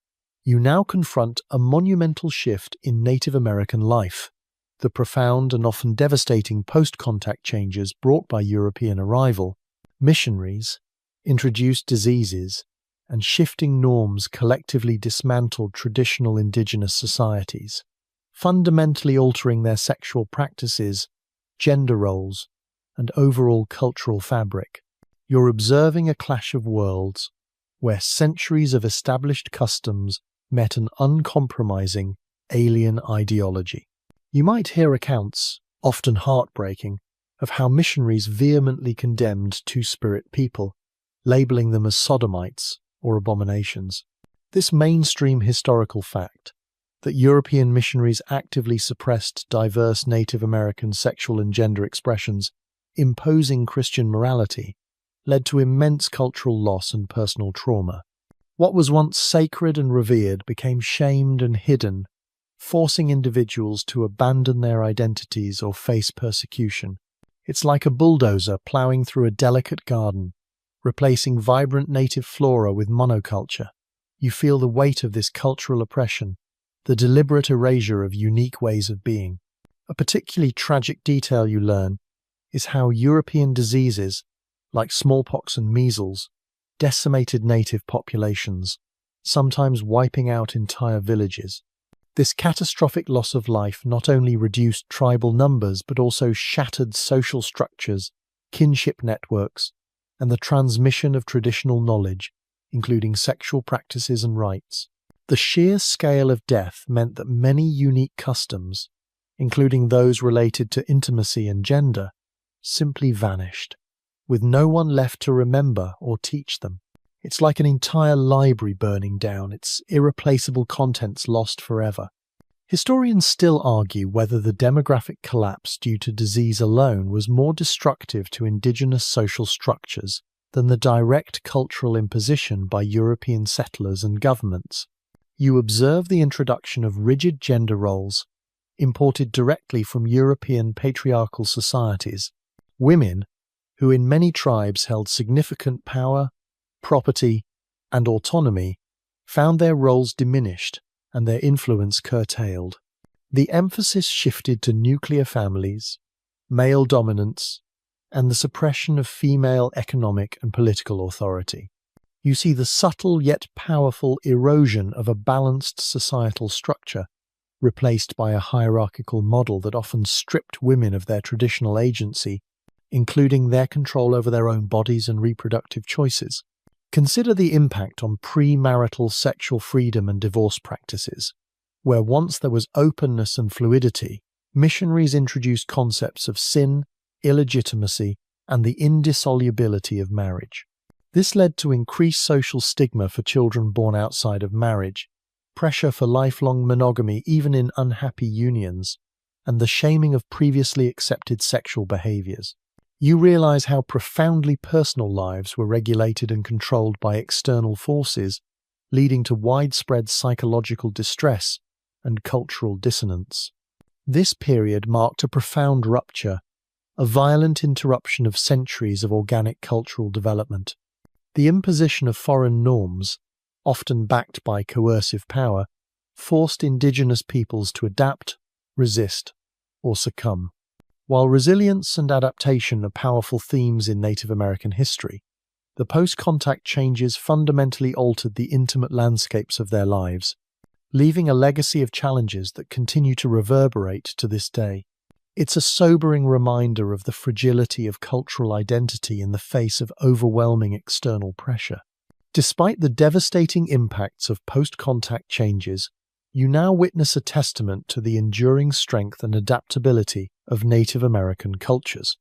you now confront a monumental shift in Native American life, the profound and often devastating post-contact changes brought by European arrival. Missionaries introduced diseases, and shifting norms collectively dismantled traditional indigenous societies, fundamentally altering their sexual practices, gender roles, and overall cultural fabric. You're observing a clash of worlds, where centuries of established customs met an uncompromising alien ideology. You might hear accounts, often heartbreaking, of how missionaries vehemently condemned two-spirit people, labeling them as sodomites or abominations. This mainstream historical fact, that European missionaries actively suppressed diverse Native American sexual and gender expressions, imposing Christian morality, led to immense cultural loss and personal trauma. What was once sacred and revered became shamed and hidden, forcing individuals to abandon their identities or face persecution. It's like a bulldozer ploughing through a delicate garden, replacing vibrant native flora with monoculture. You feel the weight of this cultural oppression, the deliberate erasure of unique ways of being. A particularly tragic detail you learn is how European diseases, like smallpox and measles, decimated native populations, sometimes wiping out entire villages. This catastrophic loss of life not only reduced tribal numbers but also shattered social structures, kinship networks, and the transmission of traditional knowledge, including sexual practices and rites. The sheer scale of death meant that many unique customs, including those related to intimacy and gender, simply vanished, with no one left to remember or teach them. It's like an entire library burning down, its irreplaceable contents lost forever. Historians still argue whether the demographic collapse due to disease alone was more destructive to indigenous social structures than the direct cultural imposition by European settlers and governments. You observe the introduction of rigid gender roles imported directly from European patriarchal societies. Women, who in many tribes held significant power, property, and autonomy, found their roles diminished and their influence curtailed. The emphasis shifted to nuclear families, male dominance, and the suppression of female economic and political authority. You see the subtle yet powerful erosion of a balanced societal structure, replaced by a hierarchical model that often stripped women of their traditional agency, including their control over their own bodies and reproductive choices. Consider the impact on pre-marital sexual freedom and divorce practices. Where once there was openness and fluidity, missionaries introduced concepts of sin, illegitimacy, and the indissolubility of marriage. This led to increased social stigma for children born outside of marriage, pressure for lifelong monogamy even in unhappy unions, and the shaming of previously accepted sexual behaviors. You realize how profoundly personal lives were regulated and controlled by external forces, leading to widespread psychological distress and cultural dissonance. This period marked a profound rupture, a violent interruption of centuries of organic cultural development. The imposition of foreign norms, often backed by coercive power, forced indigenous peoples to adapt, resist, or succumb. While resilience and adaptation are powerful themes in Native American history, the post-contact changes fundamentally altered the intimate landscapes of their lives, leaving a legacy of challenges that continue to reverberate to this day. It's a sobering reminder of the fragility of cultural identity in the face of overwhelming external pressure. Despite the devastating impacts of post-contact changes, you now witness a testament to the enduring strength and adaptability of Native American cultures.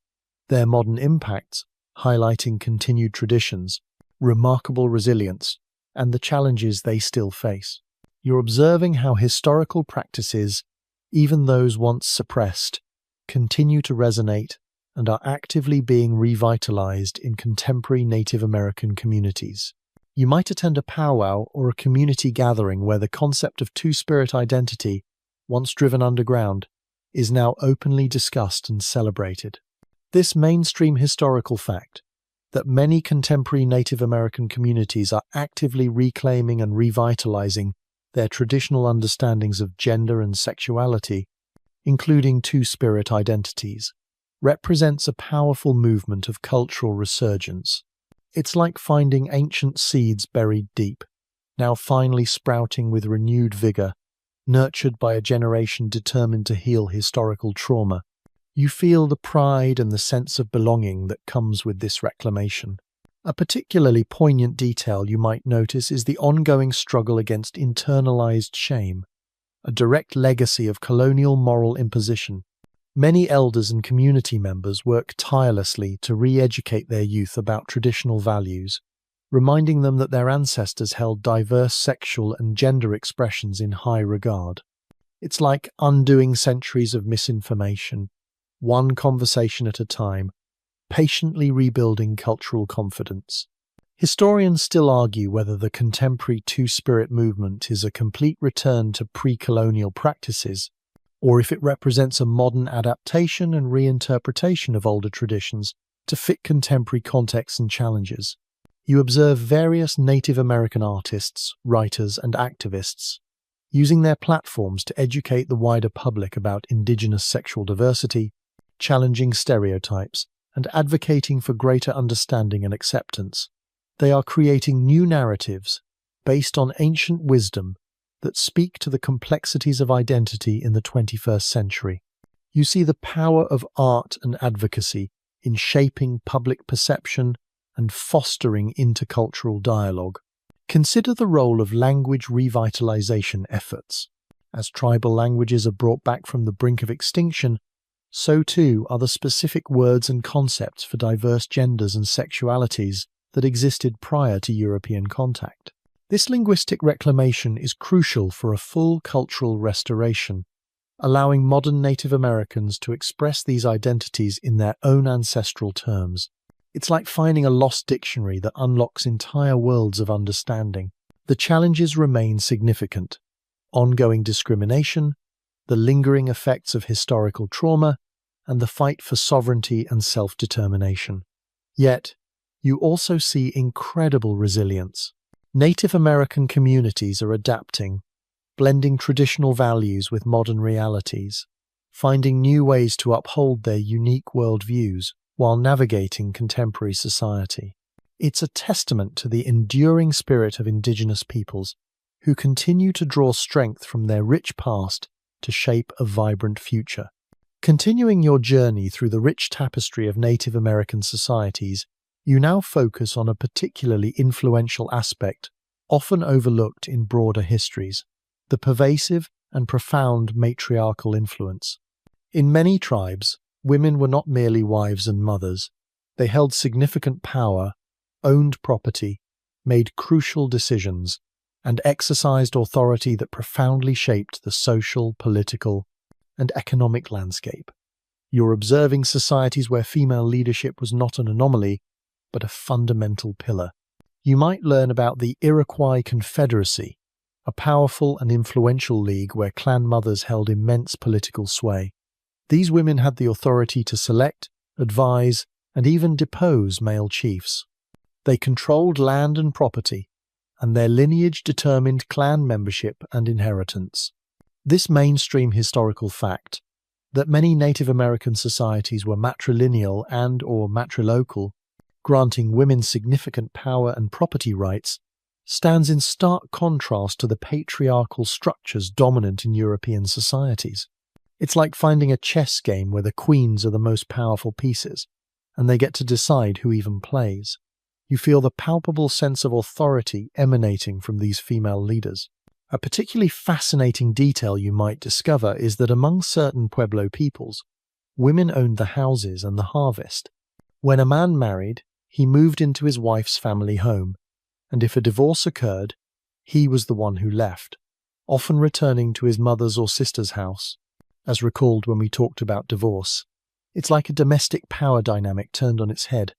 Their modern impacts, highlighting continued traditions, remarkable resilience, and the challenges they still face. You're observing how historical practices, even those once suppressed, continue to resonate and are actively being revitalized in contemporary Native American communities. You might attend a powwow or a community gathering where the concept of two-spirit identity, once driven underground, is now openly discussed and celebrated. This mainstream historical fact, that many contemporary Native American communities are actively reclaiming and revitalizing their traditional understandings of gender and sexuality, including two-spirit identities, represents a powerful movement of cultural resurgence. It's like finding ancient seeds buried deep, now finally sprouting with renewed vigor, nurtured by a generation determined to heal historical trauma. You feel the pride and the sense of belonging that comes with this reclamation. A particularly poignant detail you might notice is the ongoing struggle against internalized shame, a direct legacy of colonial moral imposition. Many elders and community members work tirelessly to re-educate their youth about traditional values, reminding them that their ancestors held diverse sexual and gender expressions in high regard. It's like undoing centuries of misinformation, one conversation at a time, patiently rebuilding cultural confidence. Historians still argue whether the contemporary two-spirit movement is a complete return to pre-colonial practices, or if it represents a modern adaptation and reinterpretation of older traditions to fit contemporary contexts and challenges. You observe various Native American artists, writers, and activists using their platforms to educate the wider public about Indigenous sexual diversity, challenging stereotypes, and advocating for greater understanding and acceptance. They are creating new narratives based on ancient wisdom that speak to the complexities of identity in the 21st century. You see the power of art and advocacy in shaping public perception and fostering intercultural dialogue. Consider the role of language revitalization efforts. As tribal languages are brought back from the brink of extinction, so too are the specific words and concepts for diverse genders and sexualities that existed prior to European contact. This linguistic reclamation is crucial for a full cultural restoration, allowing modern Native Americans to express these identities in their own ancestral terms. It's like finding a lost dictionary that unlocks entire worlds of understanding. The challenges remain significant: ongoing discrimination, the lingering effects of historical trauma, and the fight for sovereignty and self-determination. Yet, you also see incredible resilience. Native American communities are adapting, blending traditional values with modern realities, finding new ways to uphold their unique worldviews while navigating contemporary society. It's a testament to the enduring spirit of Indigenous peoples who continue to draw strength from their rich past to shape a vibrant future. Continuing your journey through the rich tapestry of Native American societies, you now focus on a particularly influential aspect often overlooked in broader histories: the pervasive and profound matriarchal influence. In many tribes, women were not merely wives and mothers. They held significant power, owned property, made crucial decisions, and exercised authority that profoundly shaped the social, political, and economic landscape. You're observing societies where female leadership was not an anomaly, but a fundamental pillar. You might learn about the Iroquois Confederacy, a powerful and influential league where clan mothers held immense political sway. These women had the authority to select, advise, and even depose male chiefs. They controlled land and property, and their lineage determined clan membership and inheritance. This mainstream historical fact, that many Native American societies were matrilineal and/or matrilocal, granting women significant power and property rights, stands in stark contrast to the patriarchal structures dominant in European societies. It's like finding a chess game where the queens are the most powerful pieces, and they get to decide who even plays. You feel the palpable sense of authority emanating from these female leaders. A particularly fascinating detail you might discover is that among certain Pueblo peoples, women owned the houses and the harvest. When a man married, he moved into his wife's family home, and if a divorce occurred, he was the one who left, often returning to his mother's or sister's house. As recalled when we talked about divorce, it's like a domestic power dynamic turned on its head,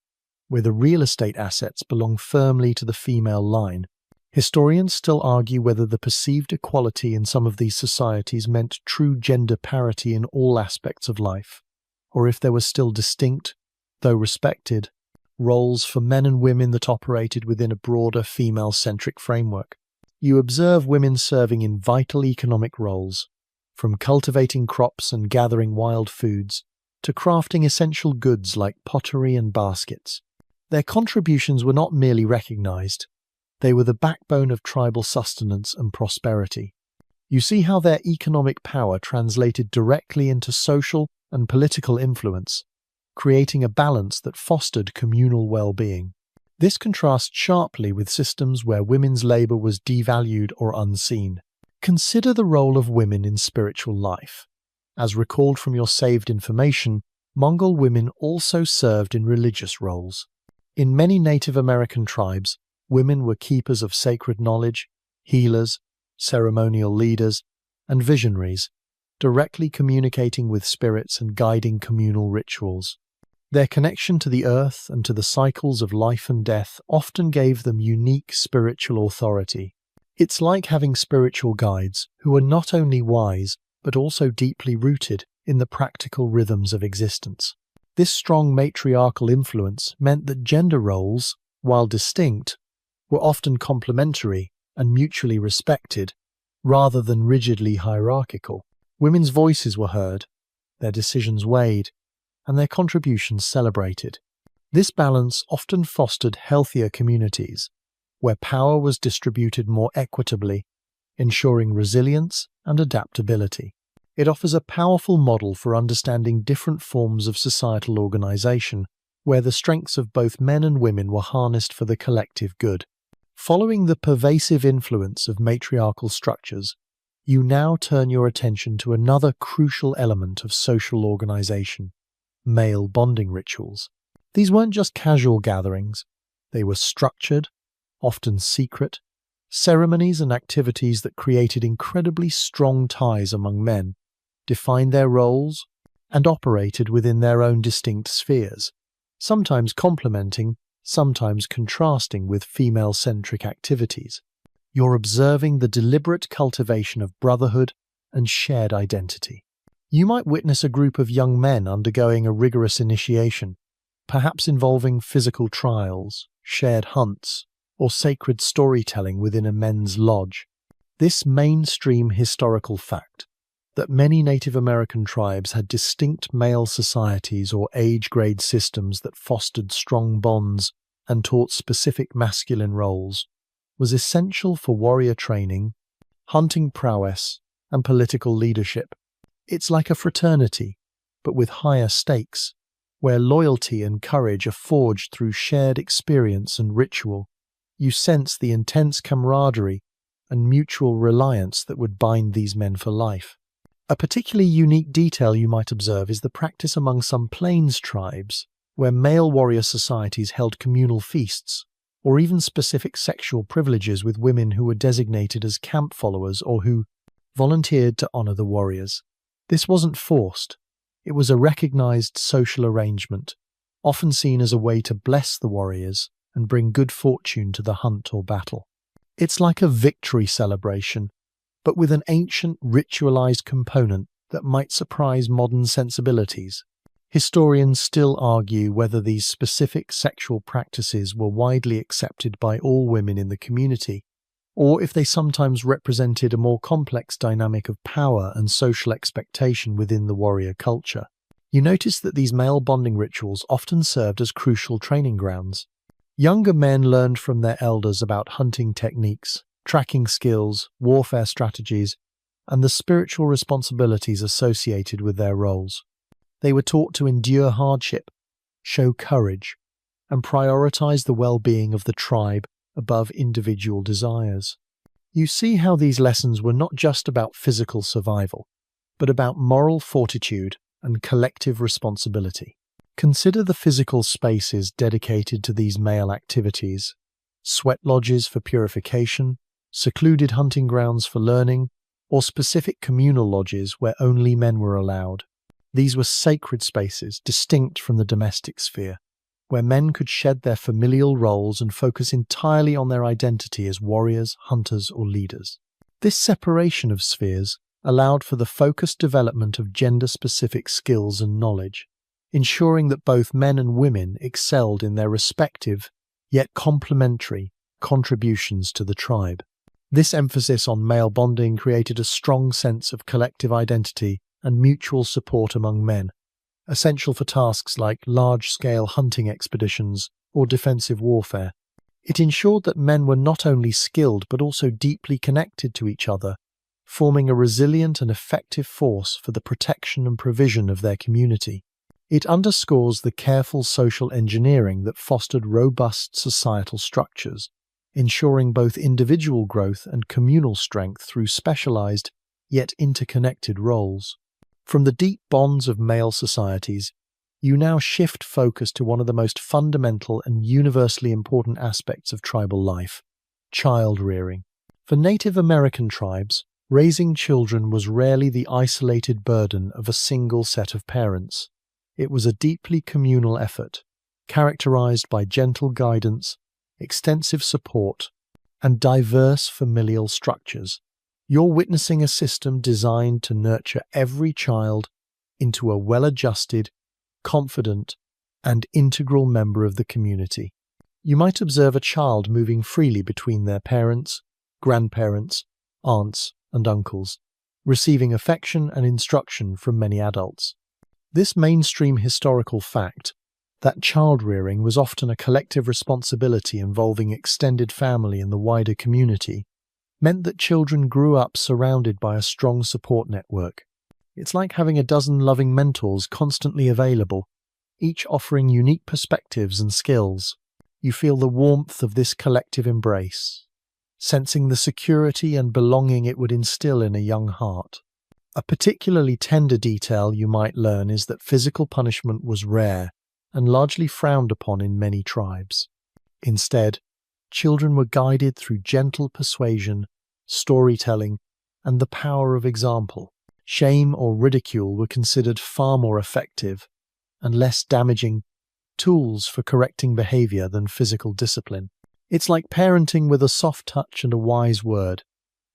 where the real estate assets belong firmly to the female line. Historians still argue whether the perceived equality in some of these societies meant true gender parity in all aspects of life, or if there were still distinct, though respected, roles for men and women that operated within a broader female-centric framework. You observe women serving in vital economic roles, from cultivating crops and gathering wild foods to crafting essential goods like pottery and baskets. Their contributions were not merely recognized, they were the backbone of tribal sustenance and prosperity. You see how their economic power translated directly into social and political influence, creating a balance that fostered communal well-being. This contrasts sharply with systems where women's labor was devalued or unseen. Consider the role of women in spiritual life. As recalled from your saved information, Mongol women also served in religious roles. In many Native American tribes, women were keepers of sacred knowledge, healers, ceremonial leaders, and visionaries, directly communicating with spirits and guiding communal rituals. Their connection to the earth and to the cycles of life and death often gave them unique spiritual authority. It's like having spiritual guides who are not only wise, but also deeply rooted in the practical rhythms of existence. This strong matriarchal influence meant that gender roles, while distinct, were often complementary and mutually respected, rather than rigidly hierarchical. Women's voices were heard, their decisions weighed, and their contributions celebrated. This balance often fostered healthier communities, where power was distributed more equitably, ensuring resilience and adaptability. It offers a powerful model for understanding different forms of societal organization, where the strengths of both men and women were harnessed for the collective good. Following the pervasive influence of matriarchal structures, you now turn your attention to another crucial element of social organization: male bonding rituals. These weren't just casual gatherings, they were structured, often secret, ceremonies and activities that created incredibly strong ties among men, defined their roles, and operated within their own distinct spheres, sometimes complementing, sometimes contrasting with female-centric activities. You're observing the deliberate cultivation of brotherhood and shared identity. You might witness a group of young men undergoing a rigorous initiation, perhaps involving physical trials, shared hunts, or sacred storytelling within a men's lodge. This mainstream historical fact that many Native American tribes had distinct male societies or age-grade systems that fostered strong bonds and taught specific masculine roles was essential for warrior training, hunting prowess, and political leadership. It's like a fraternity, but with higher stakes, where loyalty and courage are forged through shared experience and ritual. You sense the intense camaraderie and mutual reliance that would bind these men for life. A particularly unique detail you might observe is the practice among some plains tribes, where male warrior societies held communal feasts, or even specific sexual privileges with women who were designated as camp followers or who volunteered to honor the warriors. This wasn't forced. It was a recognized social arrangement, often seen as a way to bless the warriors and bring good fortune to the hunt or battle. It's like a victory celebration, but with an ancient ritualized component that might surprise modern sensibilities. Historians still argue whether these specific sexual practices were widely accepted by all women in the community, or if they sometimes represented a more complex dynamic of power and social expectation within the warrior culture. You notice that these male bonding rituals often served as crucial training grounds. Younger men learned from their elders about hunting techniques, tracking skills, warfare strategies, and the spiritual responsibilities associated with their roles. They were taught to endure hardship, show courage, and prioritize the well-being of the tribe above individual desires. You see how these lessons were not just about physical survival, but about moral fortitude and collective responsibility. Consider the physical spaces dedicated to these male activities: sweat lodges for purification, secluded hunting grounds for learning, or specific communal lodges where only men were allowed. These were sacred spaces distinct from the domestic sphere, where men could shed their familial roles and focus entirely on their identity as warriors, hunters, or leaders. This separation of spheres allowed for the focused development of gender-specific skills and knowledge, ensuring that both men and women excelled in their respective, yet complementary, contributions to the tribe. This emphasis on male bonding created a strong sense of collective identity and mutual support among men, essential for tasks like large-scale hunting expeditions or defensive warfare. It ensured that men were not only skilled but also deeply connected to each other, forming a resilient and effective force for the protection and provision of their community. It underscores the careful social engineering that fostered robust societal structures, ensuring both individual growth and communal strength through specialized yet interconnected roles. From the deep bonds of male societies, you now shift focus to one of the most fundamental and universally important aspects of tribal life: child rearing. For Native American tribes, raising children was rarely the isolated burden of a single set of parents. It was a deeply communal effort, characterized by gentle guidance, extensive support, and diverse familial structures. You're witnessing a system designed to nurture every child into a well-adjusted, confident, and integral member of the community. You might observe a child moving freely between their parents, grandparents, aunts, and uncles, receiving affection and instruction from many adults. This mainstream historical fact that child rearing was often a collective responsibility involving extended family and the wider community meant that children grew up surrounded by a strong support network. It's like having a dozen loving mentors constantly available, each offering unique perspectives and skills. You feel the warmth of this collective embrace, sensing the security and belonging it would instill in a young heart. A particularly tender detail you might learn is that physical punishment was rare and largely frowned upon in many tribes. Instead, children were guided through gentle persuasion, storytelling, and the power of example. Shame or ridicule were considered far more effective and less damaging tools for correcting behavior than physical discipline. It's like parenting with a soft touch and a wise word,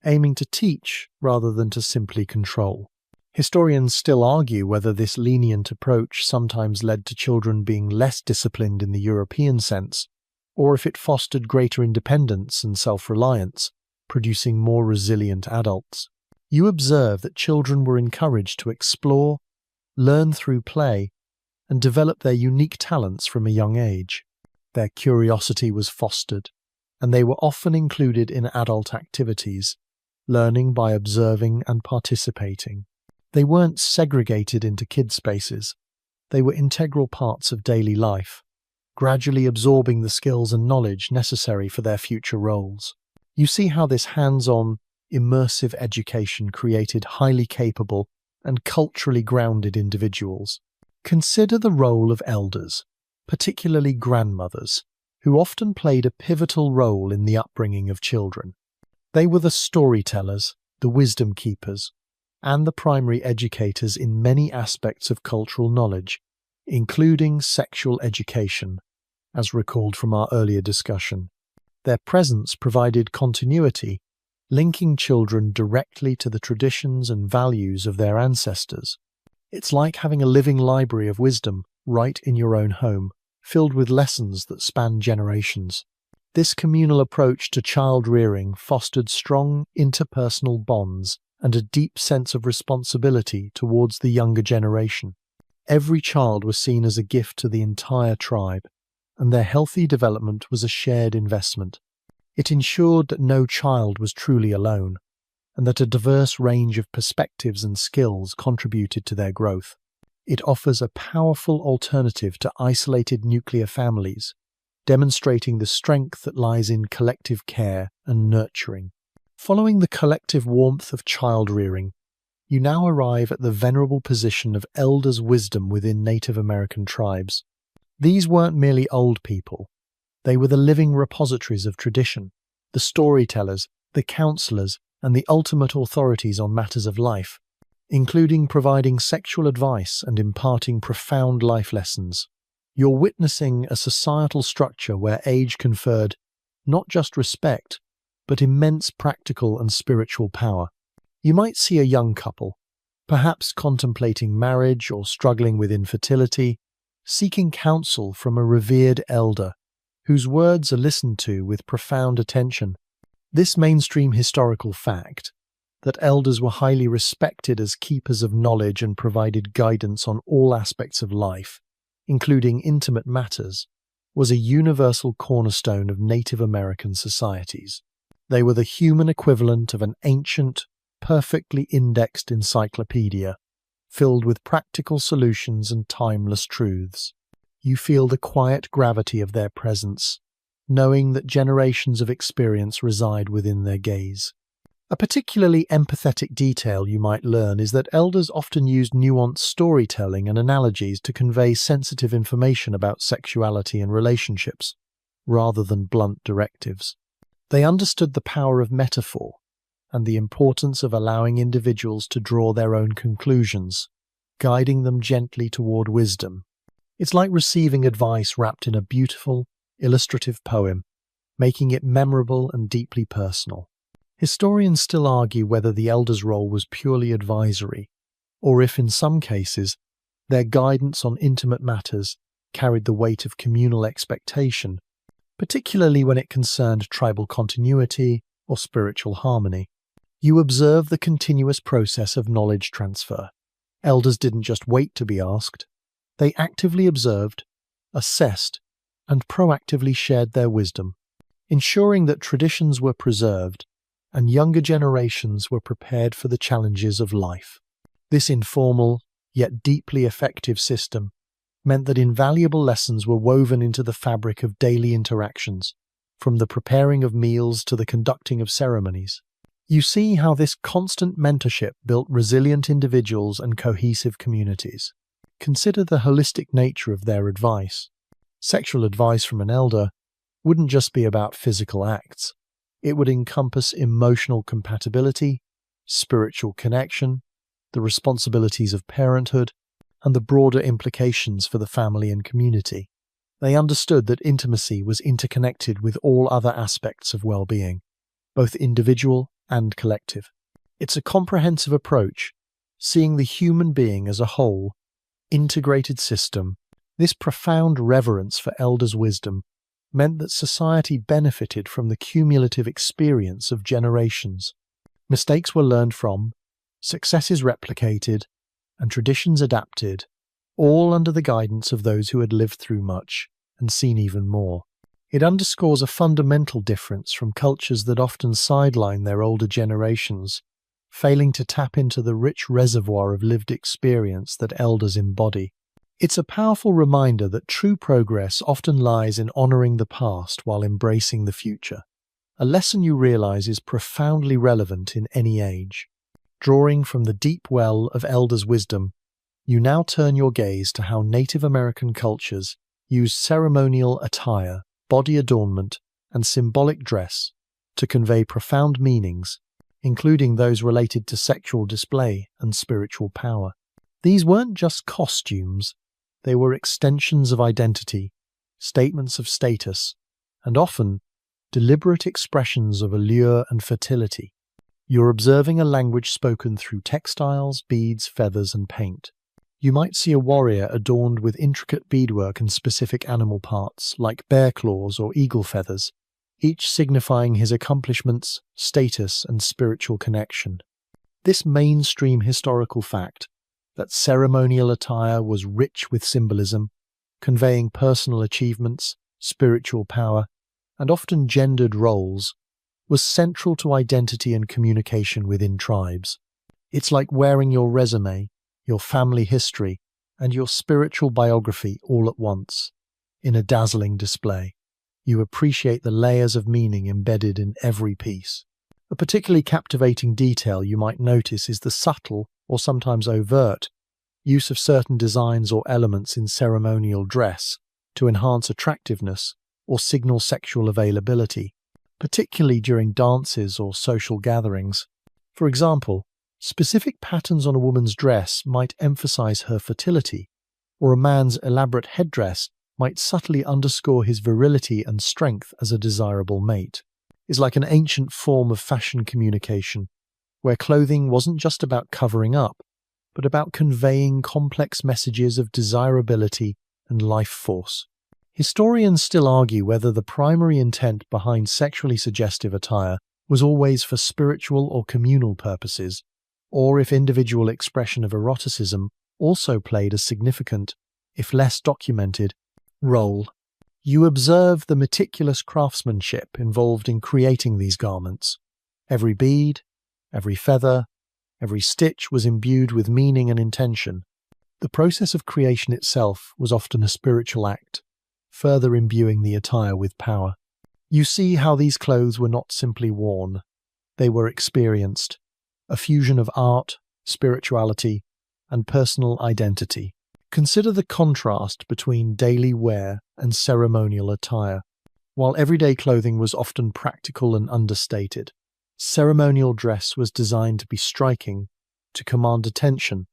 aiming to teach rather than to simply control. Historians still argue whether this lenient approach sometimes led to children being less disciplined in the European sense, or if it fostered greater independence and self-reliance, producing more resilient adults. You observe that children were encouraged to explore, learn through play, and develop their unique talents from a young age. Their curiosity was fostered, and they were often included in adult activities, learning by observing and participating. They weren't segregated into kid spaces. They were integral parts of daily life, gradually absorbing the skills and knowledge necessary for their future roles. You see how this hands-on, immersive education created highly capable and culturally grounded individuals. Consider the role of elders, particularly grandmothers, who often played a pivotal role in the upbringing of children. They were the storytellers, the wisdom keepers, and the primary educators in many aspects of cultural knowledge, including sexual education, as recalled from our earlier discussion. Their presence provided continuity, linking children directly to the traditions and values of their ancestors. It's like having a living library of wisdom right in your own home, filled with lessons that span generations. This communal approach to child rearing fostered strong interpersonal bonds and a deep sense of responsibility towards the younger generation. Every child was seen as a gift to the entire tribe, and their healthy development was a shared investment. It ensured that no child was truly alone, and that a diverse range of perspectives and skills contributed to their growth. It offers a powerful alternative to isolated nuclear families, demonstrating the strength that lies in collective care and nurturing. Following the collective warmth of child rearing, you now arrive at the venerable position of elders' wisdom within Native American tribes. These weren't merely old people. They were the living repositories of tradition, the storytellers, the counselors, and the ultimate authorities on matters of life, including providing sexual advice and imparting profound life lessons. You're witnessing a societal structure where age conferred not just respect, but immense practical and spiritual power. You might see a young couple, perhaps contemplating marriage or struggling with infertility, seeking counsel from a revered elder, whose words are listened to with profound attention. This mainstream historical fact, that elders were highly respected as keepers of knowledge and provided guidance on all aspects of life, including intimate matters, was a universal cornerstone of Native American societies. They were the human equivalent of an ancient, perfectly indexed encyclopedia, filled with practical solutions and timeless truths. You feel the quiet gravity of their presence, knowing that generations of experience reside within their gaze. A particularly empathetic detail you might learn is that elders often used nuanced storytelling and analogies to convey sensitive information about sexuality and relationships, rather than blunt directives. They understood the power of metaphor and the importance of allowing individuals to draw their own conclusions, guiding them gently toward wisdom. It's like receiving advice wrapped in a beautiful, illustrative poem, making it memorable and deeply personal. Historians still argue whether the elders' role was purely advisory, or if in some cases their guidance on intimate matters carried the weight of communal expectation, particularly when it concerned tribal continuity or spiritual harmony. You observe the continuous process of knowledge transfer. Elders didn't just wait to be asked. They actively observed, assessed, and proactively shared their wisdom, ensuring that traditions were preserved and younger generations were prepared for the challenges of life. This informal, yet deeply effective system meant that invaluable lessons were woven into the fabric of daily interactions, from the preparing of meals to the conducting of ceremonies. You see how this constant mentorship built resilient individuals and cohesive communities. Consider the holistic nature of their advice. Sexual advice from an elder wouldn't just be about physical acts. It would encompass emotional compatibility, spiritual connection, the responsibilities of parenthood, and the broader implications for the family and community. They understood that intimacy was interconnected with all other aspects of well-being, both individual and collective. It's a comprehensive approach, seeing the human being as a whole, integrated system. This profound reverence for elders' wisdom meant that society benefited from the cumulative experience of generations. Mistakes were learned from, successes replicated, and traditions adapted, all under the guidance of those who had lived through much and seen even more. It underscores a fundamental difference from cultures that often sideline their older generations, failing to tap into the rich reservoir of lived experience that elders embody. It's a powerful reminder that true progress often lies in honoring the past while embracing the future, a lesson you realize is profoundly relevant in any age. Drawing from the deep well of elders' wisdom, you now turn your gaze to how Native American cultures used ceremonial attire, body adornment, and symbolic dress to convey profound meanings, including those related to sexual display and spiritual power. These weren't just costumes, they were extensions of identity, statements of status, and often deliberate expressions of allure and fertility. You're observing a language spoken through textiles, beads, feathers, and paint. You might see a warrior adorned with intricate beadwork and specific animal parts, like bear claws or eagle feathers, each signifying his accomplishments, status, and spiritual connection. This mainstream historical fact, that ceremonial attire was rich with symbolism, conveying personal achievements, spiritual power, and often gendered roles, was central to identity and communication within tribes. It's like wearing your resume, your family history, and your spiritual biography all at once, in a dazzling display. You appreciate the layers of meaning embedded in every piece. A particularly captivating detail you might notice is the subtle, or sometimes overt, use of certain designs or elements in ceremonial dress to enhance attractiveness or signal sexual availability, particularly during dances or social gatherings. For example, specific patterns on a woman's dress might emphasize her fertility, or a man's elaborate headdress might subtly underscore his virility and strength as a desirable mate. It's like an ancient form of fashion communication, where clothing wasn't just about covering up, but about conveying complex messages of desirability and life force. Historians still argue whether the primary intent behind sexually suggestive attire was always for spiritual or communal purposes, or if individual expression of eroticism also played a significant, if less documented, role. You observe the meticulous craftsmanship involved in creating these garments. Every bead, every feather, every stitch was imbued with meaning and intention. The process of creation itself was often a spiritual act, further imbuing the attire with power. You see how these clothes were not simply worn, they were experienced, a fusion of art, spirituality, and personal identity. Consider the contrast between daily wear and ceremonial attire. While everyday clothing was often practical and understated, ceremonial dress was designed to be striking, to command attention,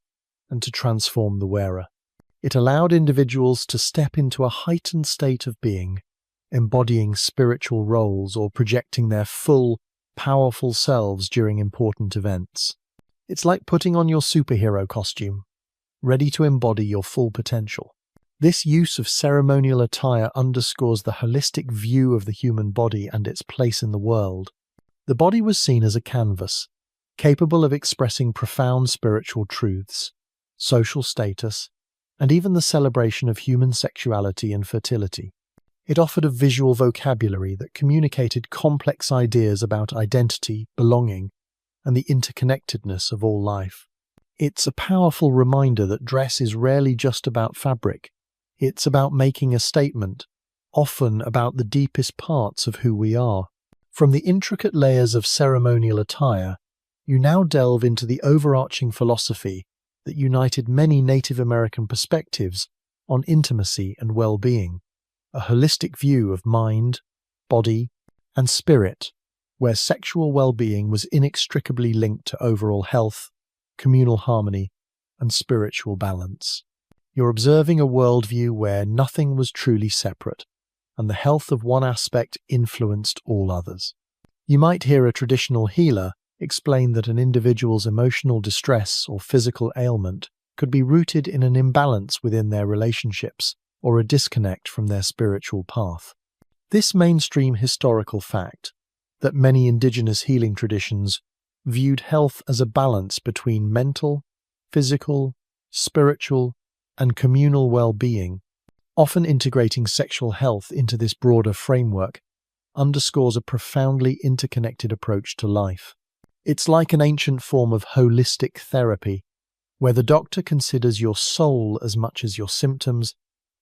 and to transform the wearer. It allowed individuals to step into a heightened state of being, embodying spiritual roles or projecting their full, powerful selves during important events. It's like putting on your superhero costume, ready to embody your full potential. This use of ceremonial attire underscores the holistic view of the human body and its place in the world. The body was seen as a canvas, capable of expressing profound spiritual truths, social status, and even the celebration of human sexuality and fertility. It offered a visual vocabulary that communicated complex ideas about identity, belonging, and the interconnectedness of all life. It's a powerful reminder that dress is rarely just about fabric. It's about making a statement, often about the deepest parts of who we are. From the intricate layers of ceremonial attire, you now delve into the overarching philosophy that united many Native American perspectives on intimacy and well-being, a holistic view of mind, body, and spirit, where sexual well-being was inextricably linked to overall health, communal harmony, and spiritual balance. You're observing a worldview where nothing was truly separate, and the health of one aspect influenced all others. You might hear a traditional healer explain that an individual's emotional distress or physical ailment could be rooted in an imbalance within their relationships or a disconnect from their spiritual path. This mainstream historical fact, that many Indigenous healing traditions viewed health as a balance between mental, physical, spiritual, and communal well-being, often integrating sexual health into this broader framework, underscores a profoundly interconnected approach to life. It's like an ancient form of holistic therapy, where the doctor considers your soul as much as your symptoms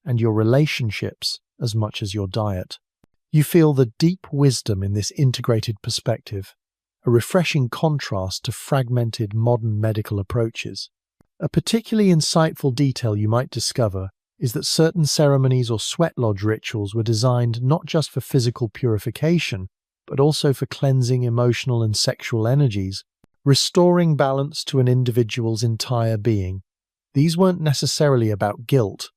and your relationships as much as your diet. You feel the deep wisdom in this integrated perspective, a refreshing contrast to fragmented modern medical approaches. A particularly insightful detail you might discover is that certain ceremonies or sweat lodge rituals were designed not just for physical purification, but also for cleansing emotional and sexual energies, restoring balance to an individual's entire being. These weren't necessarily about guilt,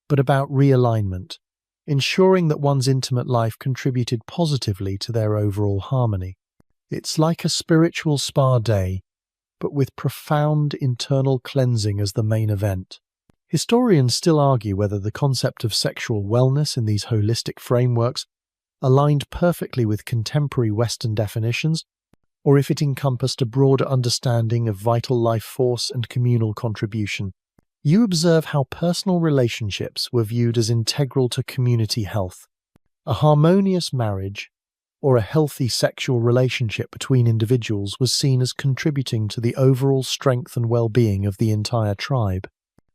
but about realignment, ensuring that one's intimate life contributed positively to their overall harmony. It's like a spiritual spa day, but with profound internal cleansing as the main event. Historians still argue whether the concept of sexual wellness in these holistic frameworks aligned perfectly with contemporary Western definitions, or if it encompassed a broader understanding of vital life force and communal contribution. You observe how personal relationships were viewed as integral to community health. A harmonious marriage or a healthy sexual relationship between individuals was seen as contributing to the overall strength and well-being of the entire tribe.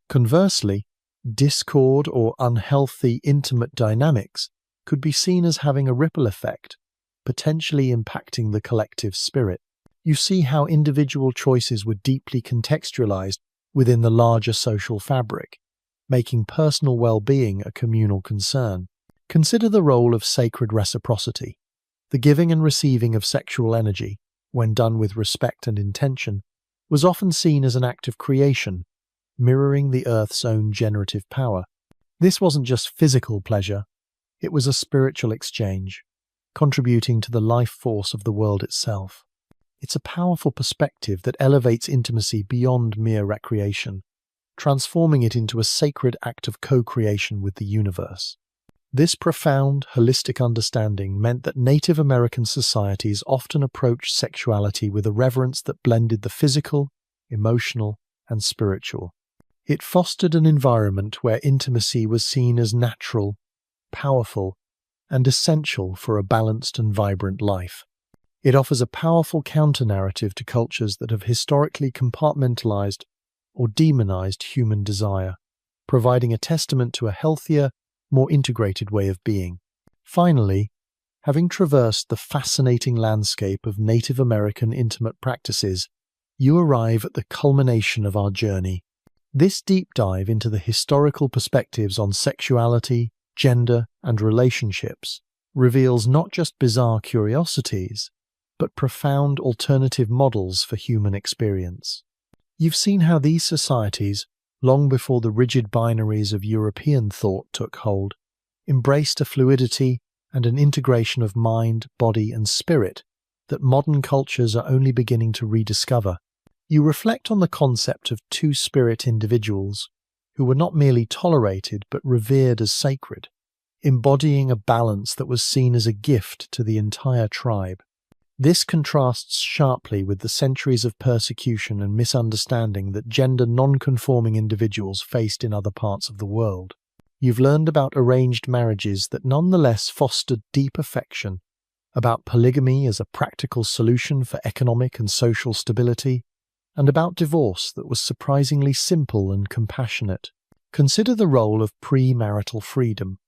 Conversely, discord or unhealthy intimate dynamics could be seen as having a ripple effect, potentially impacting the collective spirit. You see how individual choices were deeply contextualized within the larger social fabric, making personal well-being a communal concern. Consider the role of sacred reciprocity. The giving and receiving of sexual energy, when done with respect and intention, was often seen as an act of creation, mirroring the Earth's own generative power. This wasn't just physical pleasure, it was a spiritual exchange, contributing to the life force of the world itself. It's a powerful perspective that elevates intimacy beyond mere recreation, transforming it into a sacred act of co-creation with the universe. This profound, holistic understanding meant that Native American societies often approached sexuality with a reverence that blended the physical, emotional, and spiritual. It fostered an environment where intimacy was seen as natural, powerful, and essential for a balanced and vibrant life. It offers a powerful counter-narrative to cultures that have historically compartmentalized or demonized human desire, providing a testament to a healthier, more integrated way of being. Finally, having traversed the fascinating landscape of Native American intimate practices, you arrive at the culmination of our journey. This deep dive into the historical perspectives on sexuality, gender, and relationships reveals not just bizarre curiosities, but profound alternative models for human experience. You've seen how these societies, long before the rigid binaries of European thought took hold, embraced a fluidity and an integration of mind, body, and spirit that modern cultures are only beginning to rediscover. You reflect on the concept of two-spirit individuals, who were not merely tolerated but revered as sacred, embodying a balance that was seen as a gift to the entire tribe. This contrasts sharply with the centuries of persecution and misunderstanding that gender non-conforming individuals faced in other parts of the world. You've learned about arranged marriages that nonetheless fostered deep affection, about polygamy as a practical solution for economic and social stability, and about divorce that was surprisingly simple and compassionate. Consider the role of pre-marital freedom,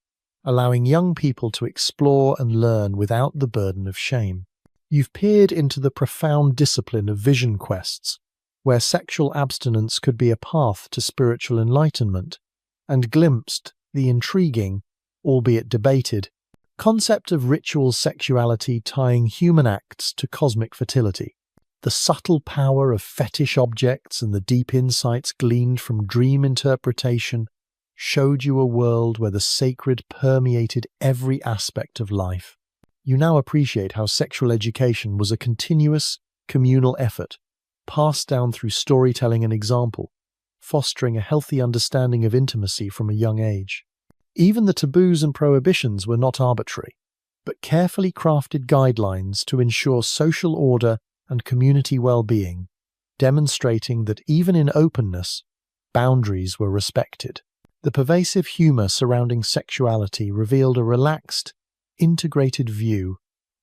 allowing young people to explore and learn without the burden of shame. You've peered into the profound discipline of vision quests, where sexual abstinence could be a path to spiritual enlightenment, and glimpsed the intriguing, albeit debated, concept of ritual sexuality tying human acts to cosmic fertility. The subtle power of fetish objects and the deep insights gleaned from dream interpretation showed you a world where the sacred permeated every aspect of life. You now appreciate how sexual education was a continuous, communal effort, passed down through storytelling and example, fostering a healthy understanding of intimacy from a young age. Even the taboos and prohibitions were not arbitrary, but carefully crafted guidelines to ensure social order and community well-being, demonstrating that even in openness, boundaries were respected. The pervasive humor surrounding sexuality revealed a relaxed, integrated view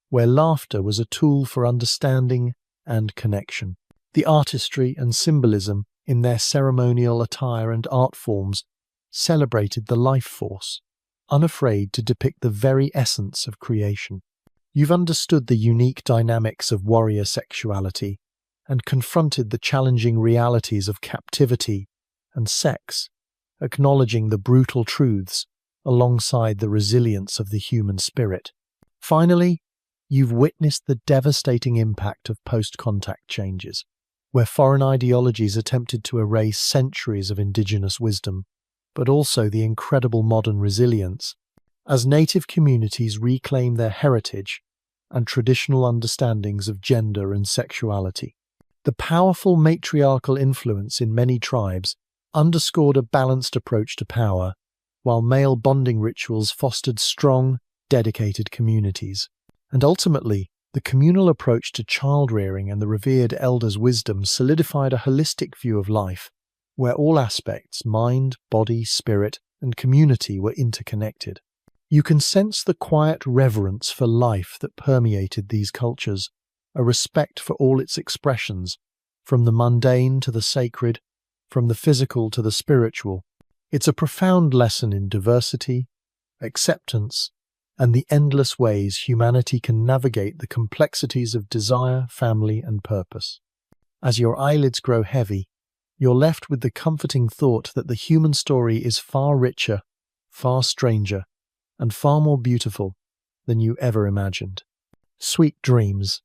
where laughter was a tool for understanding and connection. The artistry and symbolism in their ceremonial attire and art forms celebrated the life force, unafraid to depict the very essence of creation. You've understood the unique dynamics of warrior sexuality and confronted the challenging realities of captivity and sex, acknowledging the brutal truths alongside the resilience of the human spirit. Finally, you've witnessed the devastating impact of post-contact changes, where foreign ideologies attempted to erase centuries of indigenous wisdom, but also the incredible modern resilience as native communities reclaim their heritage and traditional understandings of gender and sexuality. The powerful matriarchal influence in many tribes underscored a balanced approach to power, while male bonding rituals fostered strong, dedicated communities. And ultimately, the communal approach to child-rearing and the revered elders' wisdom solidified a holistic view of life, where all aspects, mind, body, spirit, and community were interconnected. You can sense the quiet reverence for life that permeated these cultures, a respect for all its expressions, from the mundane to the sacred, from the physical to the spiritual. It's a profound lesson in diversity, acceptance, and the endless ways humanity can navigate the complexities of desire, family, and purpose. As your eyelids grow heavy, you're left with the comforting thought that the human story is far richer, far stranger, and far more beautiful than you ever imagined. Sweet dreams.